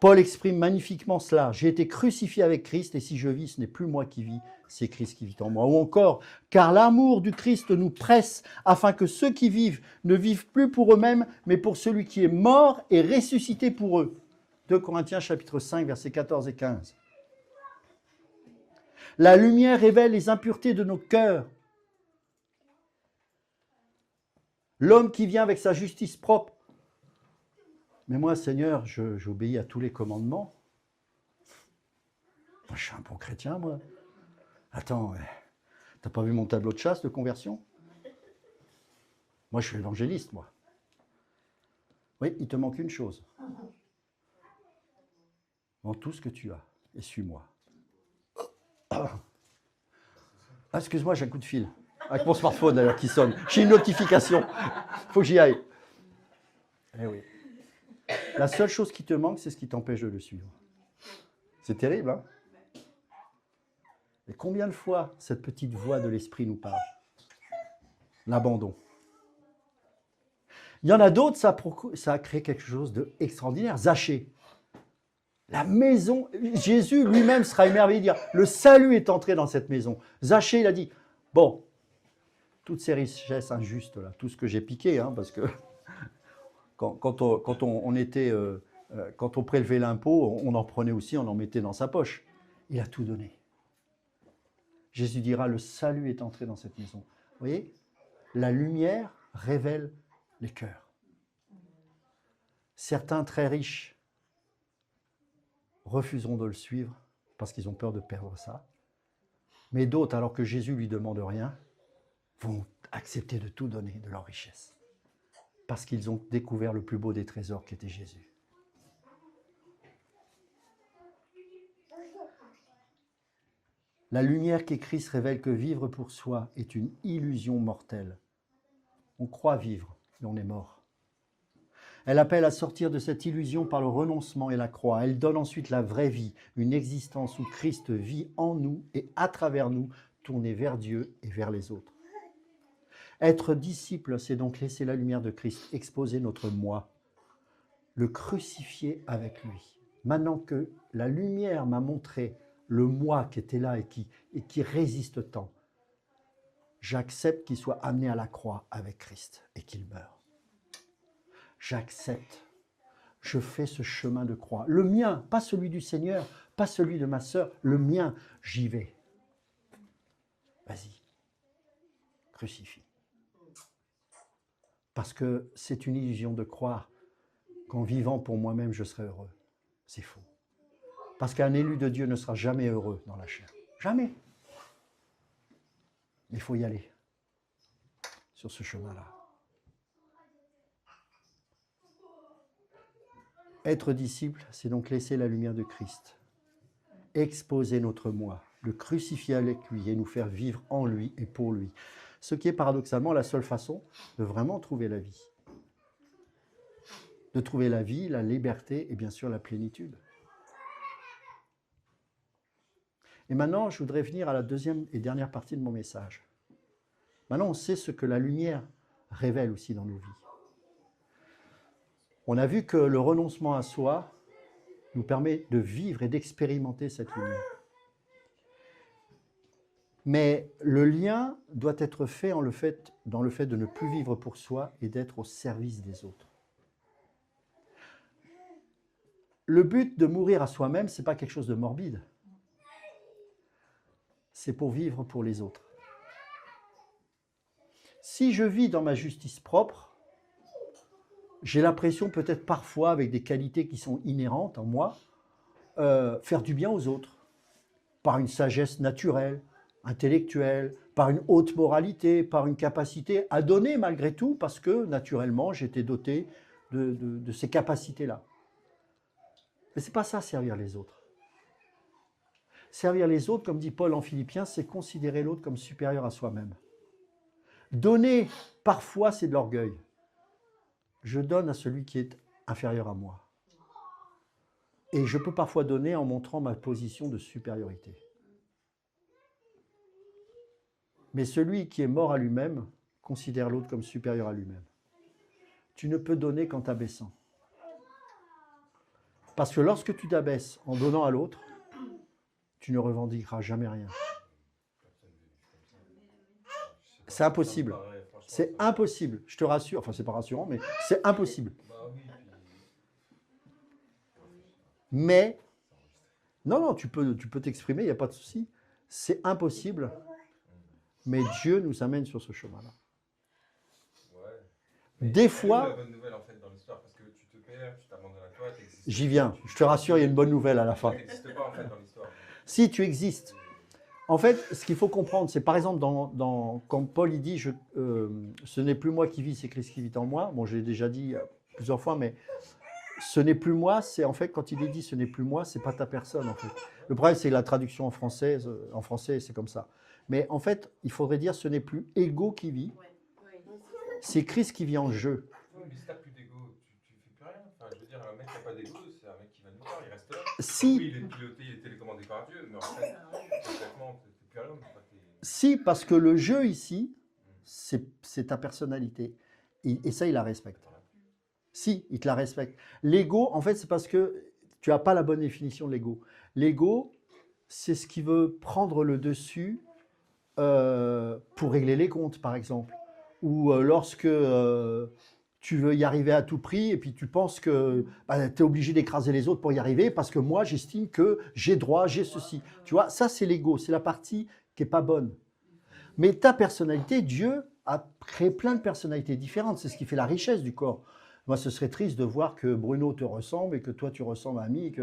Paul exprime magnifiquement cela. J'ai été crucifié avec Christ et si je vis, ce n'est plus moi qui vis, c'est Christ qui vit en moi. Ou encore, car l'amour du Christ nous presse afin que ceux qui vivent ne vivent plus pour eux-mêmes, mais pour celui qui est mort et ressuscité pour eux. 2 Corinthiens chapitre 5, versets 14 et 15. La lumière révèle les impuretés de nos cœurs. L'homme qui vient avec sa justice propre. Mais moi, Seigneur, j'obéis à tous les commandements. Moi, je suis un bon chrétien, moi. Attends, t'as pas vu mon tableau de chasse de conversion? Moi, je suis évangéliste, moi. Oui, il te manque une chose. Vends tout ce que tu as et suis-moi. Ah, excuse-moi, j'ai un coup de fil. Avec mon smartphone, d'ailleurs, qui sonne. J'ai une notification. Il faut que j'y aille. Eh oui. La seule chose qui te manque, c'est ce qui t'empêche de le suivre. C'est terrible, hein? Et combien de fois cette petite voix de l'esprit nous parle? L'abandon. Il y en a d'autres, ça a créé quelque chose d'extraordinaire. Zaché. La maison, Jésus lui-même sera émerveillé de dire, le salut est entré dans cette maison. Zachée, il a dit, bon, toutes ces richesses injustes, là, tout ce que j'ai piqué, hein, parce que quand on prélevait l'impôt, on en prenait aussi, on en mettait dans sa poche. Il a tout donné. Jésus dira, le salut est entré dans cette maison. Vous voyez, la lumière révèle les cœurs. Certains très riches refuseront de le suivre parce qu'ils ont peur de perdre ça. Mais d'autres, alors que Jésus ne lui demande rien, vont accepter de tout donner de leur richesse. Parce qu'ils ont découvert le plus beau des trésors qui était Jésus. La lumière qu'est Christ révèle que vivre pour soi est une illusion mortelle. On croit vivre, mais on est mort. Elle appelle à sortir de cette illusion par le renoncement et la croix. Elle donne ensuite la vraie vie, une existence où Christ vit en nous et à travers nous, tournée vers Dieu et vers les autres. Être disciple, c'est donc laisser la lumière de Christ exposer notre moi, le crucifier avec lui. Maintenant que la lumière m'a montré le moi qui était là et qui résiste tant, j'accepte qu'il soit amené à la croix avec Christ et qu'il meure. J'accepte. Je fais ce chemin de croix. Le mien, pas celui du Seigneur, pas celui de ma sœur, le mien, j'y vais. Vas-y, crucifie. Parce que c'est une illusion de croire qu'en vivant pour moi-même, je serai heureux. C'est faux. Parce qu'un élu de Dieu ne sera jamais heureux dans la chair. Jamais. Il faut y aller sur ce chemin-là. Être disciple, c'est donc laisser la lumière de Christ, exposer notre moi, le crucifier avec lui et nous faire vivre en lui et pour lui. Ce qui est paradoxalement la seule façon de vraiment trouver la vie. De trouver la vie, la liberté et bien sûr la plénitude. Et maintenant, je voudrais venir à la deuxième et dernière partie de mon message. Maintenant, on sait ce que la lumière révèle aussi dans nos vies. On a vu que le renoncement à soi nous permet de vivre et d'expérimenter cette lumière. Mais le lien doit être fait dans le fait de ne plus vivre pour soi et d'être au service des autres. Le but de mourir à soi-même, ce n'est pas quelque chose de morbide. C'est pour vivre pour les autres. Si je vis dans ma justice propre, j'ai l'impression peut-être parfois, avec des qualités qui sont inhérentes en moi, faire du bien aux autres, par une sagesse naturelle, intellectuelle, par une haute moralité, par une capacité à donner malgré tout, parce que naturellement j'étais doté de ces capacités-là. Mais ce n'est pas ça, servir les autres. Servir les autres, comme dit Paul en Philippiens, c'est considérer l'autre comme supérieur à soi-même. Donner, parfois, c'est de l'orgueil. Je donne à celui qui est inférieur à moi. Et je peux parfois donner en montrant ma position de supériorité. Mais celui qui est mort à lui-même considère l'autre comme supérieur à lui-même. Tu ne peux donner qu'en t'abaissant. Parce que lorsque tu t'abaisses en donnant à l'autre, tu ne revendiqueras jamais rien. C'est impossible. C'est impossible. Je te rassure. Enfin, c'est pas rassurant, mais c'est impossible. Mais, non, tu peux t'exprimer, il n'y a pas de souci. C'est impossible. Mais Dieu nous amène sur ce chemin-là. Des fois, la bonne nouvelle en fait dans l'histoire, parce que tu te perds, tu t'abandonnes à toi, j'y viens. Je te rassure, il y a une bonne nouvelle à la fin. Tu n'existes pas en fait dans l'histoire. Si tu existes. En fait, ce qu'il faut comprendre, c'est par exemple, quand Paul il dit ce n'est plus moi qui vis, c'est Christ qui vit en moi. Bon, j'ai déjà dit plusieurs fois, mais ce n'est plus moi, c'est en fait, quand il est dit ce n'est plus moi, c'est pas ta personne en fait. Le problème, c'est la traduction en français, c'est comme ça. Mais en fait, il faudrait dire ce n'est plus ego qui vit, c'est Christ qui vit en jeu. Oui, mais si tu n'as plus d'ego, tu ne fais plus rien. Enfin, je veux dire, un mec qui n'a pas d'ego, c'est un mec qui va nulle part, il reste là. Si. Oui, il est piloté, il est télécommandé par Dieu, mais en fait, concrètement, tu n'es plus rien. Si, parce que le jeu ici, c'est ta personnalité. Et ça, il la respecte. Si, il te la respecte. L'ego, en fait, c'est parce que Tu n'as pas la bonne définition de l'ego. L'ego, c'est ce qui veut prendre le dessus pour régler les comptes, par exemple. Ou lorsque tu veux y arriver à tout prix et puis tu penses que tu es obligé d'écraser les autres pour y arriver parce que moi, j'estime que j'ai droit, j'ai ceci. Tu vois, ça, c'est l'ego. C'est la partie qui n'est pas bonne. Mais ta personnalité, Dieu a créé plein de personnalités différentes. C'est ce qui fait la richesse du corps. Moi, ce serait triste de voir que Bruno te ressemble et que toi, tu ressembles à Mick.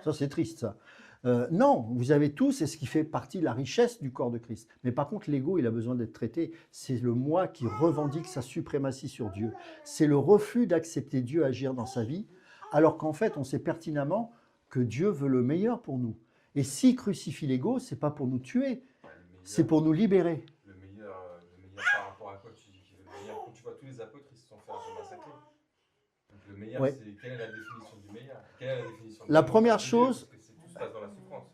Ça, c'est triste, ça. Non, vous avez tous, c'est ce qui fait partie de la richesse du corps de Christ. Mais par contre, l'ego, il a besoin d'être traité. C'est le moi qui revendique sa suprématie sur Dieu. C'est le refus d'accepter Dieu agir dans sa vie, alors qu'en fait, on sait pertinemment que Dieu veut le meilleur pour nous. Et s'il crucifie l'ego, c'est pas pour nous tuer, c'est pour nous libérer. Le meilleur par rapport à quoi tu dis qu'il veut le meilleur? Quand tu vois tous les apôtres, ils se sont fait un peu massacrer. Donc le meilleur, Ouais. c'est quelle est la définition du meilleur? Quelle est la définition du La meilleur? première Dieu, chose- parce que tout se passe dans la souffrance.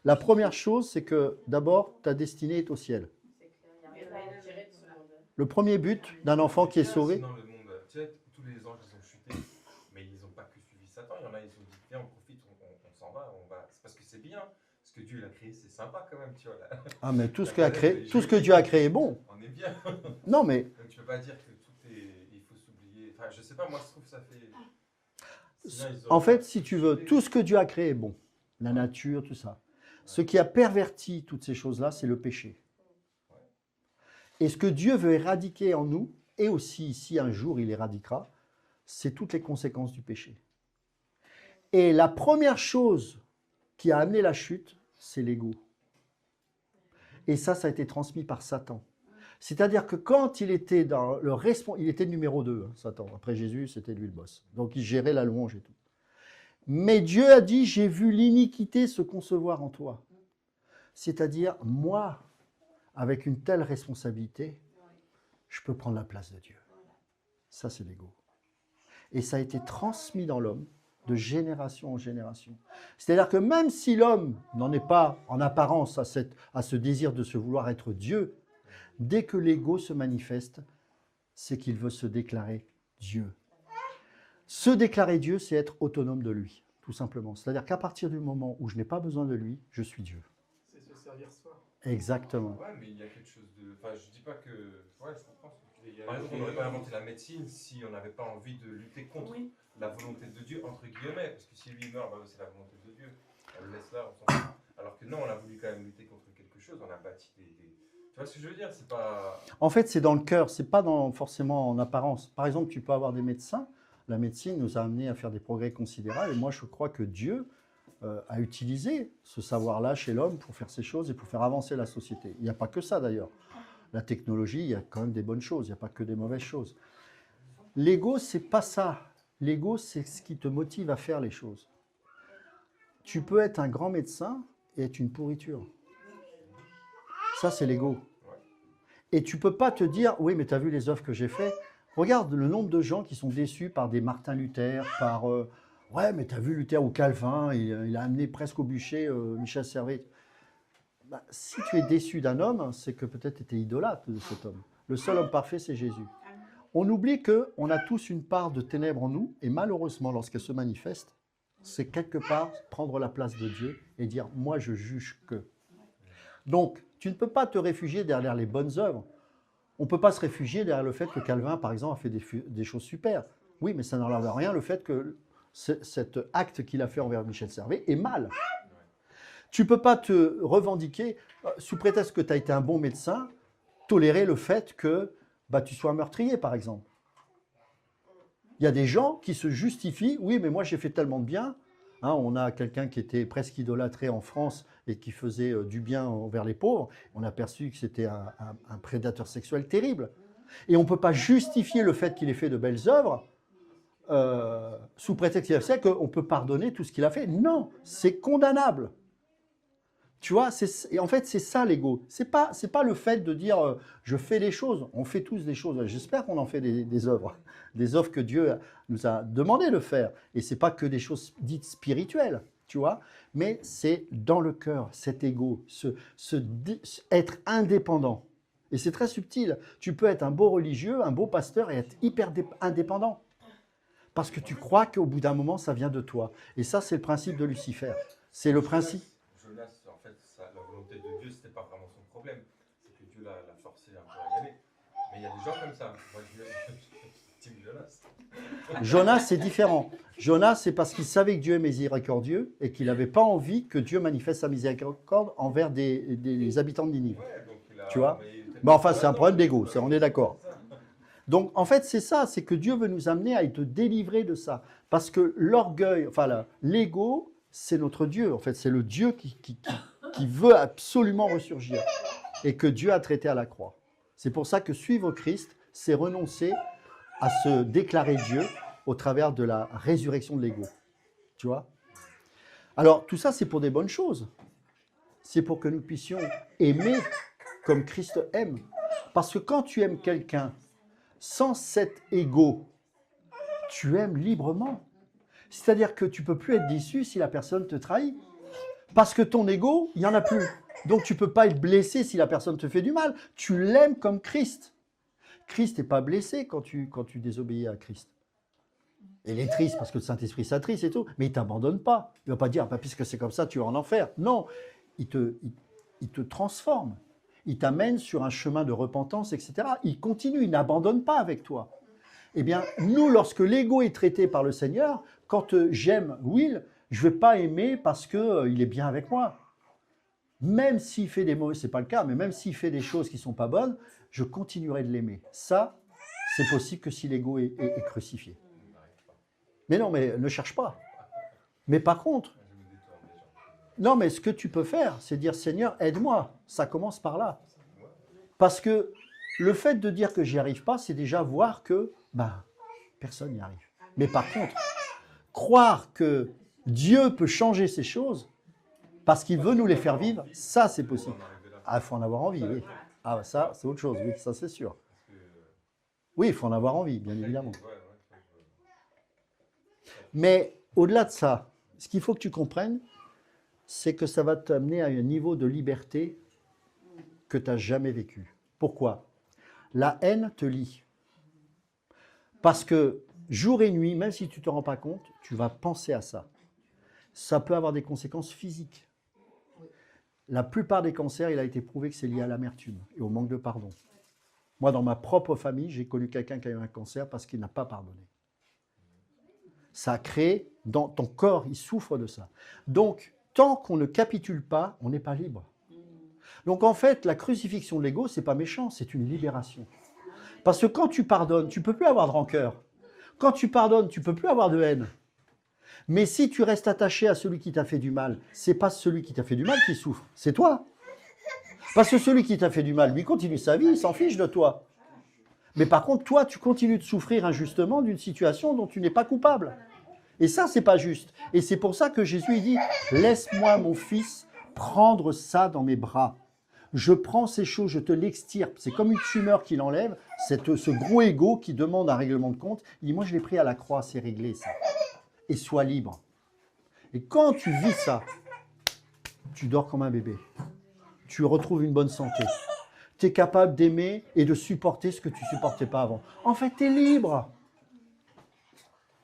La première chose, c'est que d'abord, ta destinée est au ciel. C'est clair, il n'y a rien à tirer de ce monde. Le premier but d'un enfant qui est sauvé, Sinon, le monde, tu sais, tous les anges, ils ont chuté, mais ils n'ont pas que suivi Satan. Il y en a, ils ont dit, viens, on profite, on s'en va, on va. C'est parce que c'est bien. Ce que Dieu il a créé, c'est sympa quand même, tu vois. Là. ah mais tout ce que Dieu a créé est bon. On est bien. Non mais Donc tu peux pas dire que tout est. Il faut s'oublier. Enfin, je sais pas, moi je trouve que ça fait. Sinon, ils en auraient fait, pas si pu tu veux, chuter. tout ce que Dieu a créé est bon. La nature, tout ça. Ce qui a perverti toutes ces choses-là, c'est le péché. Et ce que Dieu veut éradiquer en nous, et aussi si un jour il éradiquera, c'est toutes les conséquences du péché. Et la première chose qui a amené la chute, c'est l'ego. Et ça a été transmis par Satan. C'est-à-dire que quand il était dans il était le numéro 2, hein, Satan. Après Jésus, c'était lui le boss. Donc il gérait la louange et tout. Mais Dieu a dit, j'ai vu l'iniquité se concevoir en toi. C'est-à-dire, moi, avec une telle responsabilité, je peux prendre la place de Dieu. Ça, c'est l'ego. Et ça a été transmis dans l'homme de génération en génération. C'est-à-dire que même si l'homme n'en est pas en apparence à ce désir de se vouloir être Dieu, dès que l'ego se manifeste, c'est qu'il veut se déclarer Dieu. Se déclarer Dieu, c'est être autonome de lui, tout simplement. C'est-à-dire qu'à partir du moment où je n'ai pas besoin de lui, je suis Dieu. C'est se servir soi. Exactement. Ouais, mais il y a quelque chose de. Enfin, je dis pas que. Ouais, je comprends ce que tu dis. Par exemple, on n'aurait pas inventé la médecine si on n'avait pas envie de lutter contre Oui. la volonté de Dieu, entre guillemets. Parce que si lui meurt, bah, c'est la volonté de Dieu. On le laisse là, on s'en fout. Alors que non, on a voulu quand même lutter contre quelque chose. On a bâti des. Tu vois ce que je veux dire? C'est pas. En fait, c'est dans le cœur, c'est pas forcément en apparence. Par exemple, tu peux avoir des médecins. La médecine nous a amené à faire des progrès considérables. Et moi, je crois que Dieu a utilisé ce savoir-là chez l'homme pour faire ces choses et pour faire avancer la société. Il n'y a pas que ça, d'ailleurs. La technologie, il y a quand même des bonnes choses. Il n'y a pas que des mauvaises choses. L'ego, c'est pas ça. L'ego, c'est ce qui te motive à faire les choses. Tu peux être un grand médecin et être une pourriture. Ça, c'est l'ego. Et tu peux pas te dire, oui, mais tu as vu les œuvres que j'ai faites. Regarde le nombre de gens qui sont déçus par des Martin Luther, par ouais, mais tu as vu Luther ou Calvin, il a amené presque au bûcher Michel Servet. Bah, si tu es déçu d'un homme, c'est que peut-être tu étais idolâtre de cet homme. Le seul homme parfait, c'est Jésus. On oublie qu'on a tous une part de ténèbres en nous, et malheureusement, lorsqu'elle se manifeste, c'est quelque part prendre la place de Dieu et dire, moi, je juge que. Donc, tu ne peux pas te réfugier derrière les bonnes œuvres. On ne peut pas se réfugier derrière le fait que Calvin, par exemple, a fait des choses super. Oui, mais ça n'enlève rien le fait que cet acte qu'il a fait envers Michel Servet est mal. Tu ne peux pas te revendiquer, sous prétexte que tu as été un bon médecin, tolérer le fait que tu sois un meurtrier, par exemple. Il y a des gens qui se justifient, oui, mais moi j'ai fait tellement de bien. Hein, on a quelqu'un qui était presque idolâtré en France et qui faisait du bien envers les pauvres. On a perçu que c'était un prédateur sexuel terrible. Et on ne peut pas justifier le fait qu'il ait fait de belles œuvres sous prétexte qu'il a fait qu'on peut pardonner tout ce qu'il a fait. Non, c'est condamnable. Tu vois, et en fait, c'est ça l'ego. C'est pas le fait de dire je fais les choses. On fait tous des choses. J'espère qu'on en fait des œuvres que Dieu nous a demandé de faire. Et c'est pas que des choses dites spirituelles, tu vois. Mais c'est dans le cœur, cet ego, être indépendant. Et c'est très subtil. Tu peux être un beau religieux, un beau pasteur et être hyper indépendant. Parce que tu crois qu'au bout d'un moment, ça vient de toi. Et ça, c'est le principe de Lucifer. C'est le principe. Jonas, en fait, la volonté de Dieu, c'était pas vraiment son problème. C'est que Dieu l'a forcé un peu à y aller. Mais il y a des gens comme ça. Moi, Team Jonas. Jonas, c'est différent. Jonas, c'est parce qu'il savait que Dieu est miséricordieux et qu'il n'avait pas envie que Dieu manifeste sa miséricorde envers des habitants de Ninive. Ouais, donc Tu vois? Mais enfin, c'est un problème d'ego, on est d'accord. Donc, en fait, c'est ça, c'est que Dieu veut nous amener à être délivrés de ça. Parce que l'orgueil, enfin, l'ego, c'est notre Dieu. En fait, c'est le Dieu qui veut absolument ressurgir et que Dieu a traité à la croix. C'est pour ça que suivre Christ, c'est renoncer à se déclarer Dieu au travers de la résurrection de l'ego. Tu vois? Alors, tout ça, c'est pour des bonnes choses. C'est pour que nous puissions aimer comme Christ aime. Parce que quand tu aimes quelqu'un sans cet ego, tu aimes librement. C'est-à-dire que tu ne peux plus être déçu si la personne te trahit. Parce que ton ego, il n'y en a plus. Donc tu ne peux pas être blessé si la personne te fait du mal. Tu l'aimes comme Christ. Christ n'est pas blessé quand tu désobéis à Christ. Il est triste parce que le Saint-Esprit s'attriste et tout, mais il ne t'abandonne pas. Il ne va pas dire, bah, puisque c'est comme ça, tu vas en enfer. Non, il te transforme. Il t'amène sur un chemin de repentance, etc. Il continue, il n'abandonne pas avec toi. Eh bien, nous, lorsque l'ego est traité par le Seigneur, quand j'aime Will, je ne vais pas aimer parce qu'il est bien avec moi. Même s'il fait des mauvais, ce n'est pas le cas, mais même s'il fait des choses qui ne sont pas bonnes, je continuerai de l'aimer. Ça, c'est possible que si l'ego est crucifié. Mais non, mais ne cherche pas. Mais par contre, non, mais ce que tu peux faire, c'est dire, Seigneur, aide-moi. Ça commence par là. Parce que le fait de dire que j'y arrive pas, c'est déjà voir que personne n'y arrive. Mais par contre, croire que Dieu peut changer ces choses parce qu'il veut nous les faire vivre, ça c'est possible. Ah, il faut en avoir envie, oui. Ah, ça, c'est autre chose, oui, ça c'est sûr. Oui, il faut en avoir envie, bien évidemment. Mais au-delà de ça, ce qu'il faut que tu comprennes, c'est que ça va t'amener à un niveau de liberté que tu n'as jamais vécu. Pourquoi? La haine te lie. Parce que jour et nuit, même si tu ne te rends pas compte, tu vas penser à ça. Ça peut avoir des conséquences physiques. La plupart des cancers, il a été prouvé que c'est lié à l'amertume et au manque de pardon. Moi, dans ma propre famille, j'ai connu quelqu'un qui a eu un cancer parce qu'il n'a pas pardonné. Ça a créé, dans ton corps, il souffre de ça. Donc, tant qu'on ne capitule pas, on n'est pas libre. Donc en fait, la crucifixion de l'ego, c'est pas méchant, c'est une libération. Parce que quand tu pardonnes, tu peux plus avoir de rancœur. Quand tu pardonnes, tu peux plus avoir de haine. Mais si tu restes attaché à celui qui t'a fait du mal, c'est pas celui qui t'a fait du mal qui souffre, c'est toi. Parce que celui qui t'a fait du mal, lui continue sa vie, il s'en fiche de toi. Mais par contre, toi, tu continues de souffrir injustement d'une situation dont tu n'es pas coupable. Et ça, c'est pas juste. Et c'est pour ça que Jésus il dit, laisse-moi, mon fils, prendre ça dans mes bras. Je prends ces choses, je te l'extirpe. C'est comme une tumeur qu'il enlève, ce gros ego qui demande un règlement de compte. Il dit, moi, je l'ai pris à la croix, c'est réglé ça. Et sois libre. Et quand tu vis ça, tu dors comme un bébé. Tu retrouves une bonne santé. Tu es capable d'aimer et de supporter ce que tu ne supportais pas avant. En fait, tu es libre.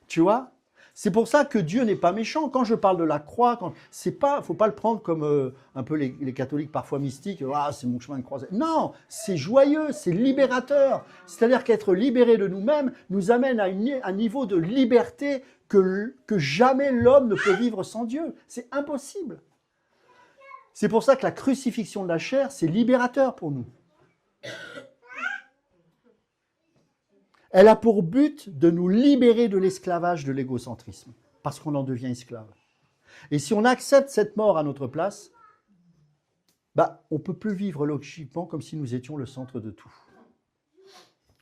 Tu vois? C'est pour ça que Dieu n'est pas méchant. Quand je parle de la croix, il ne faut pas le prendre comme un peu les catholiques parfois mystiques. Ah, c'est mon chemin de croix. Non, c'est joyeux, c'est libérateur. C'est-à-dire qu'être libéré de nous-mêmes nous amène à un niveau de liberté que jamais l'homme ne peut vivre sans Dieu. C'est impossible. C'est pour ça que la crucifixion de la chair, c'est libérateur pour nous. Elle a pour but de nous libérer de l'esclavage de l'égocentrisme, parce qu'on en devient esclave. Et si on accepte cette mort à notre place, on ne peut plus vivre logiquement comme si nous étions le centre de tout.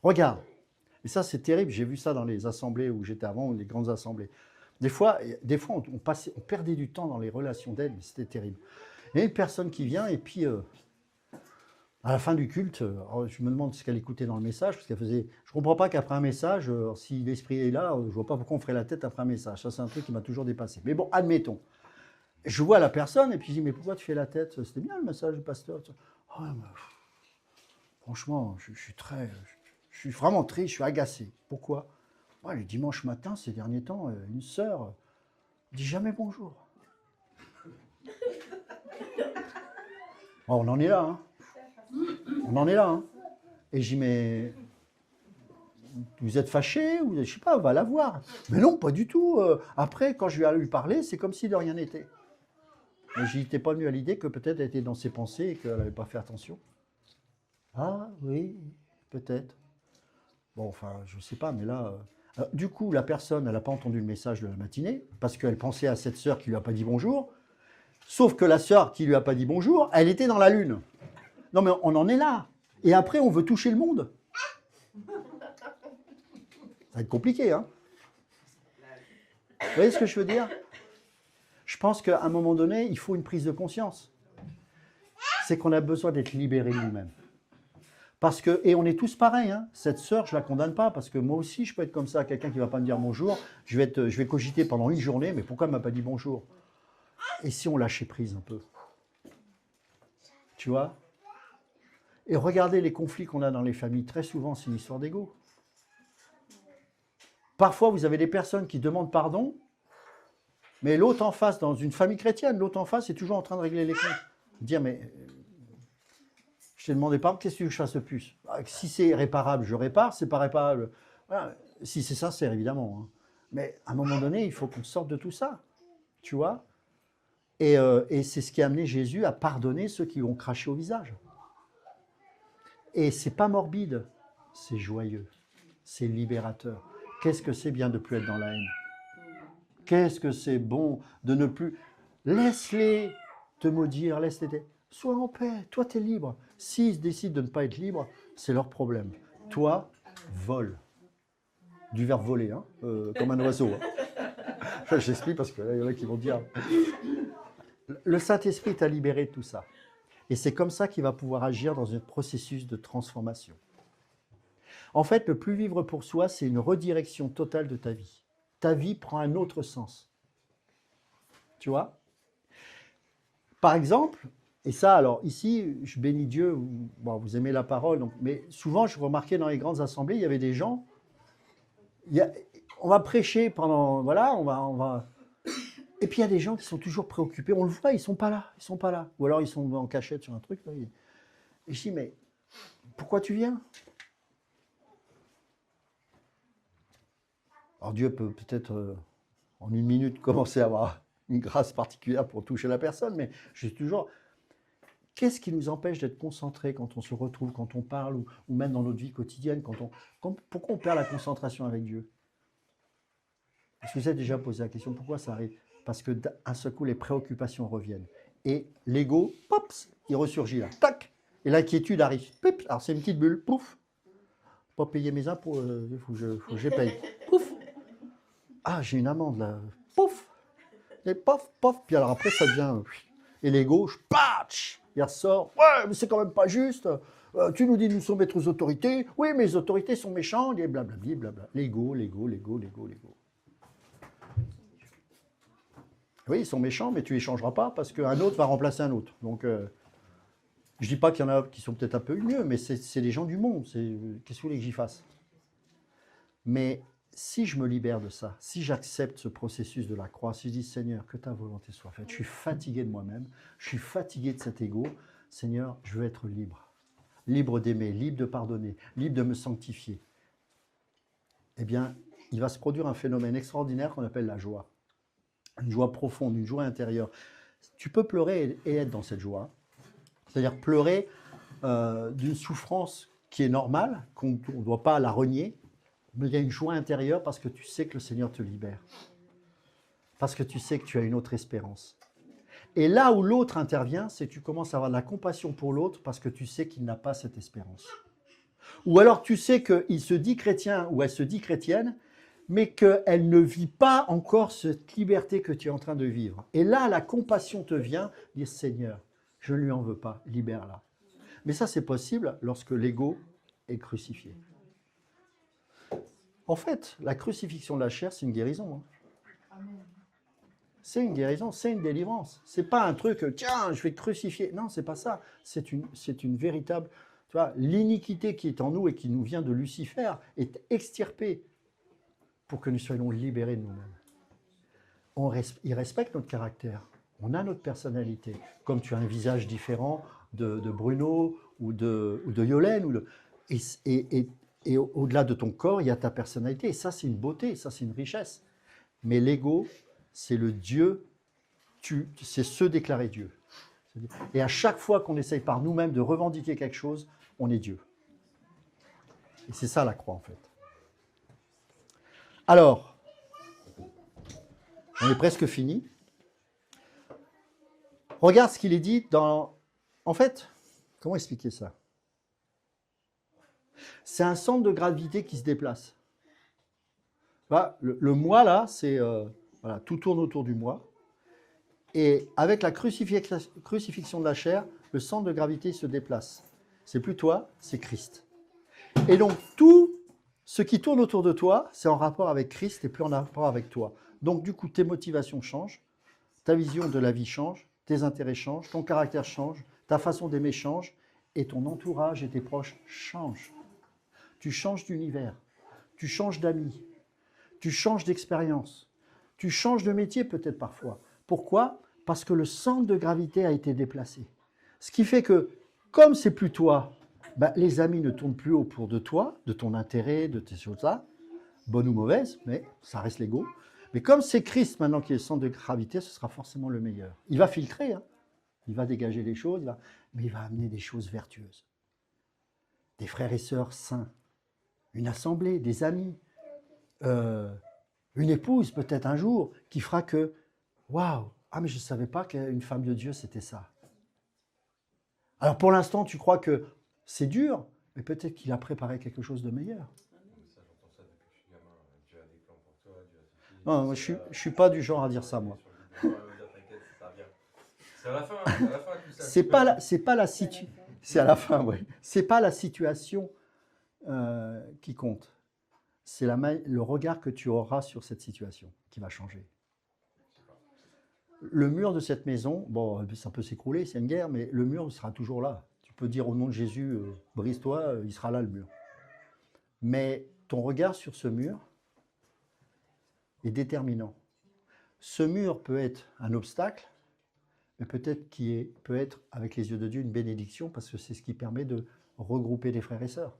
Regarde, et ça c'est terrible, j'ai vu ça dans les assemblées où j'étais avant, ou les grandes assemblées. Des fois on perdait du temps dans les relations d'aide, mais c'était terrible. Il y a une personne qui vient et puis... à la fin du culte, je me demande ce qu'elle écoutait dans le message, parce qu'elle faisait... Je ne comprends pas qu'après un message, si l'esprit est là, je ne vois pas pourquoi on ferait la tête après un message. Ça, c'est un truc qui m'a toujours dépassé. Mais bon, admettons. Je vois la personne et puis je dis, mais pourquoi tu fais la tête? C'était bien le message du pasteur. Oh, franchement, je suis vraiment triste, je suis agacé. Pourquoi? Moi, le dimanche matin, ces derniers temps, une sœur dit jamais bonjour. Oh, on en est là, hein. On en est là, hein. Et je dis, mais vous êtes fâché ou je sais pas, va la voir. Mais non, pas du tout. Après, quand je lui ai lui parler, c'est comme si de rien n'était. Mais je n'étais pas venu à l'idée que peut-être elle était dans ses pensées et qu'elle n'avait pas fait attention. Ah oui, peut-être. Bon, enfin, je sais pas, mais là... du coup, la personne, elle n'a pas entendu le message de la matinée parce qu'elle pensait à cette sœur qui lui a pas dit bonjour. Sauf que la sœur qui lui a pas dit bonjour, elle était dans la lune. Non, mais on en est là. Et après, on veut toucher le monde. Ça va être compliqué, hein. Vous voyez ce que je veux dire? Je pense qu'à un moment donné, il faut une prise de conscience. C'est qu'on a besoin d'être libéré de nous-mêmes. Parce que, et on est tous pareils, hein. Cette sœur, je ne la condamne pas, parce que moi aussi, je peux être comme ça, quelqu'un qui ne va pas me dire bonjour, je vais cogiter pendant une journée, mais pourquoi elle ne m'a pas dit bonjour? Et si on lâchait prise un peu? Tu vois? Et regardez les conflits qu'on a dans les familles, très souvent, c'est une histoire d'ego. Parfois, vous avez des personnes qui demandent pardon, mais l'autre en face, dans une famille chrétienne, l'autre en face est toujours en train de régler les comptes. Dire, mais je t'ai demandé pardon, qu'est-ce que tu veux que je fasse de plus? Si c'est réparable, je répare, c'est pas réparable. Voilà. Si c'est sincère, évidemment. Hein. Mais à un moment donné, il faut qu'on sorte de tout ça. Tu vois? Et c'est ce qui a amené Jésus à pardonner ceux qui lui ont craché au visage. Et c'est pas morbide, c'est joyeux, c'est libérateur. Qu'est-ce que c'est bien de ne plus être dans la haine? Qu'est-ce que c'est bon de ne plus... Laisse-les te maudire, laisse-les... Sois en paix, toi tu es libre. S'ils décident de ne pas être libres, c'est leur problème. Toi, vole. Du verbe voler, hein, comme un oiseau. Hein. J'explique parce qu'il y en a qui vont dire... Le Saint-Esprit t'a libéré de tout ça. Et c'est comme ça qu'il va pouvoir agir dans un processus de transformation. En fait, le plus vivre pour soi, c'est une redirection totale de ta vie. Ta vie prend un autre sens. Tu vois? Par exemple, et ça, alors ici, je bénis Dieu, bon, vous aimez la parole, donc, mais souvent, je remarquais dans les grandes assemblées, il y avait des gens, on va prêcher pendant, voilà, on va... Et puis il y a des gens qui sont toujours préoccupés, on le voit, ils sont pas là. Ou alors ils sont en cachette sur un truc. Là, et je dis, mais pourquoi tu viens? Alors Dieu peut peut-être en une minute commencer à avoir une grâce particulière pour toucher la personne, mais je dis toujours, qu'est-ce qui nous empêche d'être concentrés quand on se retrouve, quand on parle, ou même dans notre vie quotidienne, pourquoi on perd la concentration avec Dieu? Est-ce que vous avez déjà posé la question, pourquoi ça arrive? Parce que d'un seul coup, les préoccupations reviennent. Et l'ego, pops, il ressurgit là, tac, et l'inquiétude arrive. Pip, alors c'est une petite bulle, pouf, pas payer mes impôts, il faut que je paye. Pouf, ah j'ai une amende là, pouf, et pof, pof, puis alors après ça devient, et l'ego, patch, il ressort, ouais mais c'est quand même pas juste, tu nous dis nous sommes maîtres autorités, oui mais les autorités sont méchantes, et blablabla, blabla. L'ego. Oui, ils sont méchants, mais tu ne les changeras pas parce qu'un autre va remplacer un autre. Donc, je ne dis pas qu'il y en a qui sont peut-être un peu mieux, mais c'est les gens du monde. Qu'est-ce que vous voulez que j'y fasse? Mais si je me libère de ça, si j'accepte ce processus de la croix, si je dis Seigneur, que ta volonté soit faite, je suis fatigué de moi-même, je suis fatigué de cet ego, Seigneur, je veux être libre. Libre d'aimer, libre de pardonner, libre de me sanctifier. Eh bien, il va se produire un phénomène extraordinaire qu'on appelle la joie. Une joie profonde, une joie intérieure. Tu peux pleurer et être dans cette joie. C'est-à-dire pleurer d'une souffrance qui est normale, qu'on ne doit pas la renier, mais il y a une joie intérieure parce que tu sais que le Seigneur te libère. Parce que tu sais que tu as une autre espérance. Et là où l'autre intervient, c'est que tu commences à avoir de la compassion pour l'autre parce que tu sais qu'il n'a pas cette espérance. Ou alors tu sais qu'il se dit chrétien ou elle se dit chrétienne, mais qu'elle ne vit pas encore cette liberté que tu es en train de vivre. Et là, la compassion te vient, dire Seigneur, je ne lui en veux pas, libère-la. Mais ça, c'est possible lorsque l'ego est crucifié. En fait, la crucifixion de la chair, c'est une guérison. Hein. C'est une guérison, c'est une délivrance. C'est pas un truc, tiens, je vais te crucifier. Non, c'est pas ça. C'est une véritable... Tu vois, l'iniquité qui est en nous et qui nous vient de Lucifer est extirpée. pour que nous soyons libérés de nous-mêmes. Ils respectent notre caractère. On a notre personnalité. Comme tu as un visage différent de Bruno ou de Yolène. Et au-delà de ton corps, il y a ta personnalité. Et ça, c'est une beauté, ça, c'est une richesse. Mais l'ego, c'est le Dieu, c'est se déclarer Dieu. Et à chaque fois qu'on essaye par nous-mêmes de revendiquer quelque chose, on est Dieu. Et c'est ça la croix, en fait. Alors, on est presque fini. Regarde ce qu'il est dit dans... En fait, comment expliquer ça? C'est un centre de gravité qui se déplace. Voilà, le moi, là, c'est... voilà, tout tourne autour du moi. Et avec la crucifixion de la chair, le centre de gravité se déplace. C'est plus toi, c'est Christ. Et donc, tout ce qui tourne autour de toi, c'est en rapport avec Christ et plus en rapport avec toi. Donc, du coup, tes motivations changent, ta vision de la vie change, tes intérêts changent, ton caractère change, ta façon d'aimer change, et ton entourage et tes proches changent. Tu changes d'univers, tu changes d'amis, tu changes d'expérience, tu changes de métier peut-être parfois. Pourquoi? Parce que le centre de gravité a été déplacé. Ce qui fait que, comme c'est plus toi, les amis ne tournent plus autour de toi, de ton intérêt, de tes choses-là, bonnes ou mauvaises, mais ça reste l'ego. Mais comme c'est Christ maintenant qui est le centre de gravité, ce sera forcément le meilleur. Il va filtrer, hein. Il va dégager les choses, mais il va amener des choses vertueuses. Des frères et sœurs saints, une assemblée, des amis, une épouse peut-être un jour qui fera que, waouh, ah mais je ne savais pas qu'une femme de Dieu c'était ça. Alors pour l'instant tu crois que c'est dur, mais peut-être qu'il a préparé quelque chose de meilleur. Non, moi, je suis pas du genre à dire ça, moi. C'est à la fin, tout ça. C'est pas la situation. C'est à la fin, oui. C'est pas la situation qui compte. C'est le regard que tu auras sur cette situation qui va changer. Le mur de cette maison, bon, ça peut s'écrouler, c'est une guerre, mais le mur sera toujours là. Tu peux dire au nom de Jésus, brise-toi, il sera là le mur. Mais ton regard sur ce mur est déterminant. Ce mur peut être un obstacle, mais peut-être qu'il peut être, avec les yeux de Dieu, une bénédiction, parce que c'est ce qui permet de regrouper les frères et sœurs.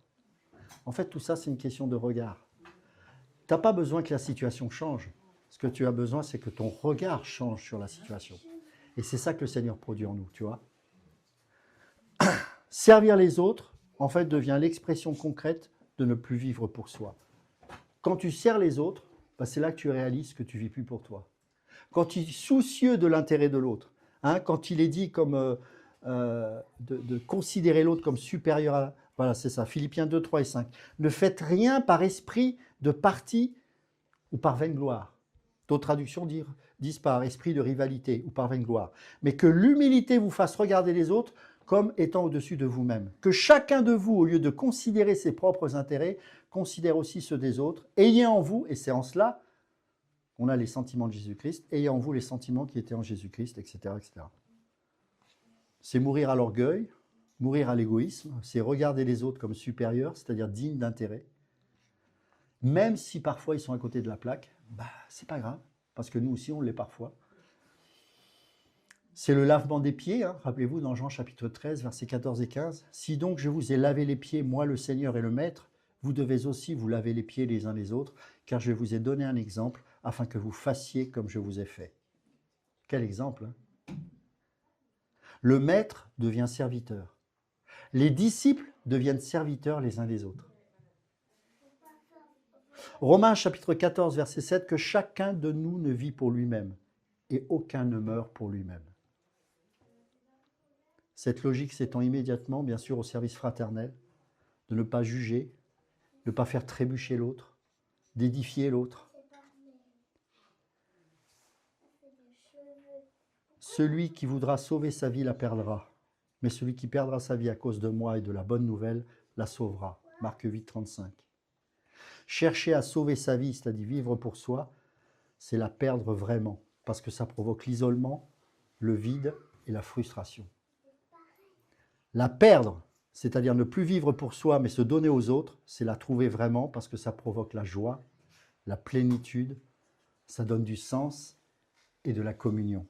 En fait, tout ça, c'est une question de regard. Tu n'as pas besoin que la situation change. Ce que tu as besoin, c'est que ton regard change sur la situation. Et c'est ça que le Seigneur produit en nous, tu vois. Servir les autres, en fait, devient l'expression concrète de ne plus vivre pour soi. Quand tu sers les autres, c'est là que tu réalises que tu ne vis plus pour toi. Quand tu es soucieux de l'intérêt de l'autre, hein, quand il est dit comme, de considérer l'autre comme supérieur à... Voilà, c'est ça, Philippiens 2, 3 et 5. Ne faites rien par esprit de parti ou par vaine gloire. D'autres traductions disent par esprit de rivalité ou par vaine gloire. Mais que l'humilité vous fasse regarder les autres comme étant au-dessus de vous-même. Que chacun de vous, au lieu de considérer ses propres intérêts, considère aussi ceux des autres. Ayez en vous, et c'est en cela qu'on a les sentiments de Jésus-Christ, ayez en vous les sentiments qui étaient en Jésus-Christ, etc., etc. C'est mourir à l'orgueil, mourir à l'égoïsme, c'est regarder les autres comme supérieurs, c'est-à-dire dignes d'intérêt. Même si parfois ils sont à côté de la plaque, c'est pas grave, parce que nous aussi on l'est parfois. C'est le lavement des pieds, hein, rappelez-vous dans Jean chapitre 13, versets 14 et 15. « Si donc je vous ai lavé les pieds, moi le Seigneur et le Maître, vous devez aussi vous laver les pieds les uns les autres, car je vous ai donné un exemple, afin que vous fassiez comme je vous ai fait. » Quel exemple, hein? Le Maître devient serviteur. Les disciples deviennent serviteurs les uns des autres. Romains chapitre 14, verset 7, que chacun de nous ne vit pour lui-même et aucun ne meurt pour lui-même. Cette logique s'étend immédiatement, bien sûr, au service fraternel, de ne pas juger, de ne pas faire trébucher l'autre, d'édifier l'autre. Celui qui voudra sauver sa vie la perdra, mais celui qui perdra sa vie à cause de moi et de la bonne nouvelle la sauvera. Marc 8, 35. Chercher à sauver sa vie, c'est-à-dire vivre pour soi, c'est la perdre vraiment, parce que ça provoque l'isolement, le vide et la frustration. La perdre, c'est-à-dire ne plus vivre pour soi, mais se donner aux autres, c'est la trouver vraiment, parce que ça provoque la joie la plénitude, ça donne du sens et de la communion.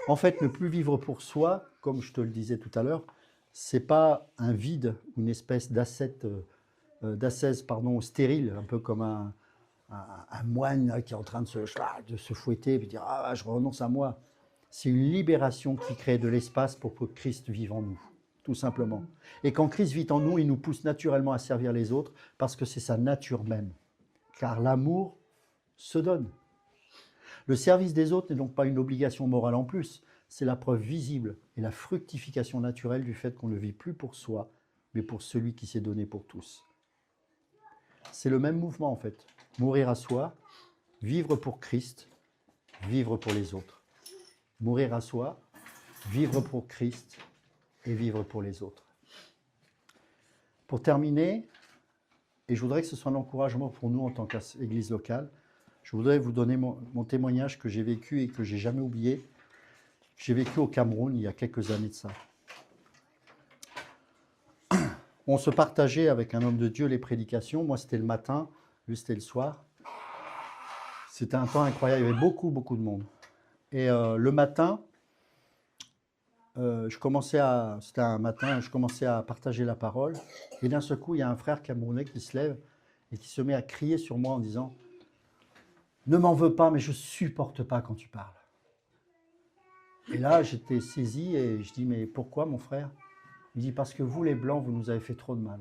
En fait, ne plus vivre pour soi, comme je te le disais tout à l'heure, c'est pas un vide, une espèce d'ascèse stérile, un peu comme un moine là, qui est en train de se fouetter et de dire « Ah, je renonce à moi ». C'est une libération qui crée de l'espace pour que Christ vive en nous, tout simplement. Et quand Christ vit en nous, il nous pousse naturellement à servir les autres parce que c'est sa nature même. Car l'amour se donne. Le service des autres n'est donc pas une obligation morale en plus, c'est la preuve visible et la fructification naturelle du fait qu'on ne vit plus pour soi, mais pour celui qui s'est donné pour tous. C'est le même mouvement en fait. Mourir à soi, vivre pour Christ, vivre pour les autres. Mourir à soi, vivre pour Christ et vivre pour les autres. Pour terminer, et je voudrais que ce soit un encouragement pour nous en tant qu'Église locale, je voudrais vous donner mon témoignage que j'ai vécu et que je n'ai jamais oublié. J'ai vécu au Cameroun il y a quelques années de ça. On se partageait avec un homme de Dieu les prédications. Moi, c'était le matin, lui, c'était le soir. C'était un temps incroyable, il y avait beaucoup de monde. Et le matin, c'était un matin, je commençais à partager la parole. Et d'un seul coup, il y a un frère camerounais qui se lève et qui se met à crier sur moi en disant « Ne m'en veux pas, mais je ne supporte pas quand tu parles. » Et là, j'étais saisi et je dis « Mais pourquoi, mon frère ?» Il dit « Parce que vous, les Blancs, vous nous avez fait trop de mal. »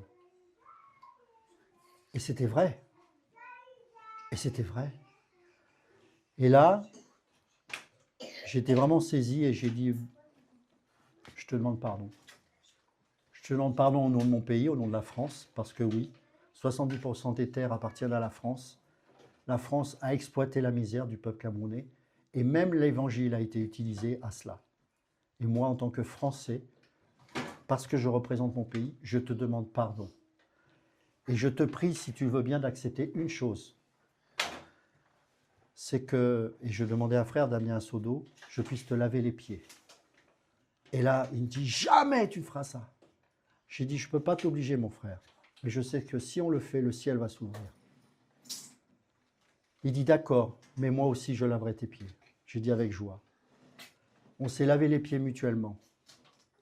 Et c'était vrai. Et c'était vrai. Et là, j'étais vraiment saisi et j'ai dit « Je te demande pardon. Je te demande pardon au nom de mon pays, au nom de la France, parce que oui, 70% des terres appartiennent à la France. La France a exploité la misère du peuple camerounais et même l'évangile a été utilisé à cela. Et moi, en tant que Français, parce que je représente mon pays, je te demande pardon. Et je te prie, si tu veux bien, d'accepter une chose. C'est que, et je demandais à un frère d'amener un seau d'eau, je puisse te laver les pieds. Et là, il me dit, jamais tu feras ça. J'ai dit, je ne peux pas t'obliger, mon frère. Mais je sais que si on le fait, le ciel va s'ouvrir. Il dit, d'accord, mais moi aussi, je laverai tes pieds. J'ai dit avec joie. On s'est lavé les pieds mutuellement.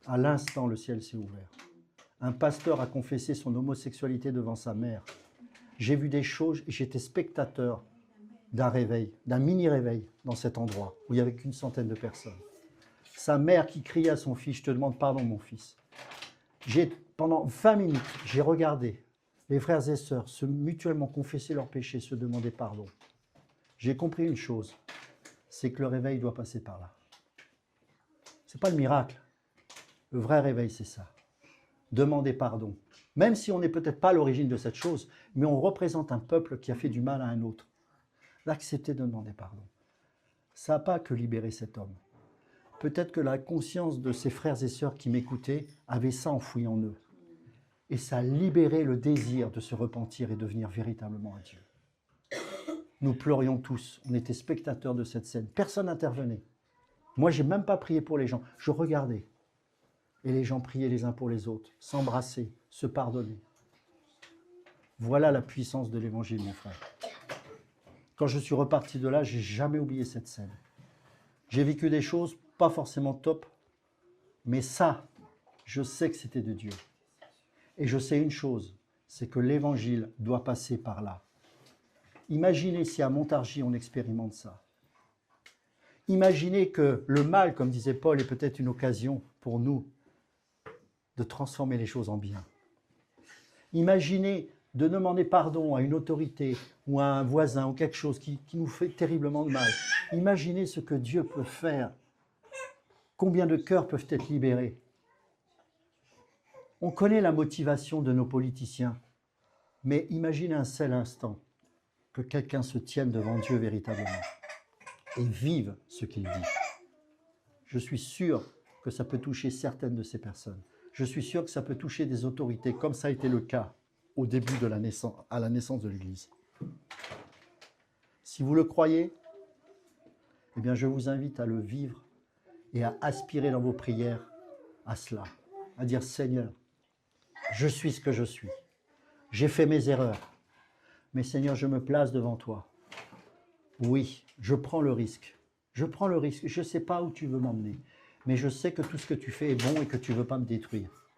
À l'instant, le ciel s'est ouvert. Un pasteur a confessé son homosexualité devant sa mère. J'ai vu des choses et j'étais spectateur d'un réveil, d'un mini-réveil dans cet endroit où il n'y avait qu'une centaine de personnes. Sa mère qui criait à son fils, « Je te demande pardon, mon fils. » Pendant 20 minutes, j'ai regardé les frères et sœurs se mutuellement confesser leurs péchés, se demander pardon. J'ai compris une chose, c'est que le réveil doit passer par là. Ce n'est pas le miracle. Le vrai réveil, c'est ça. Demander pardon. Même si on n'est peut-être pas à l'origine de cette chose, mais on représente un peuple qui a fait du mal à un autre. D'accepter de demander pardon. Ça n'a pas que libéré cet homme. Peut-être que la conscience de ses frères et sœurs qui m'écoutaient avait ça enfoui en eux. Et ça a libéré le désir de se repentir et devenir véritablement un Dieu. Nous pleurions tous, on était spectateurs de cette scène. Personne n'intervenait. Moi, je n'ai même pas prié pour les gens, je regardais. Et les gens priaient les uns pour les autres, s'embrassaient, se pardonnaient. Voilà la puissance de l'évangile, mon frère. Quand je suis reparti de là, je n'ai jamais oublié cette scène. J'ai vécu des choses pas forcément top, mais ça, je sais que c'était de Dieu. Et je sais une chose, c'est que l'évangile doit passer par là. Imaginez si à Montargis, on expérimente ça. Imaginez que le mal, comme disait Paul, est peut-être une occasion pour nous de transformer les choses en bien. Imaginez de demander pardon à une autorité ou à un voisin ou quelque chose qui nous fait terriblement de mal. Imaginez ce que Dieu peut faire. Combien de cœurs peuvent être libérés? On connaît la motivation de nos politiciens, mais imaginez un seul instant que quelqu'un se tienne devant Dieu véritablement et vive ce qu'il dit. Je suis sûr que ça peut toucher certaines de ces personnes. Je suis sûr que ça peut toucher des autorités, comme ça a été le cas au début de la naissance de l'Église. Si vous le croyez, eh bien je vous invite à le vivre et à aspirer dans vos prières à cela, à dire « Seigneur, je suis ce que je suis. J'ai fait mes erreurs, Mais Seigneur, je me place devant toi. Oui, je prends le risque. Je prends le risque. Je ne sais pas où tu veux m'emmener. Mais je sais que tout ce que tu fais est bon et que tu ne veux pas me détruire.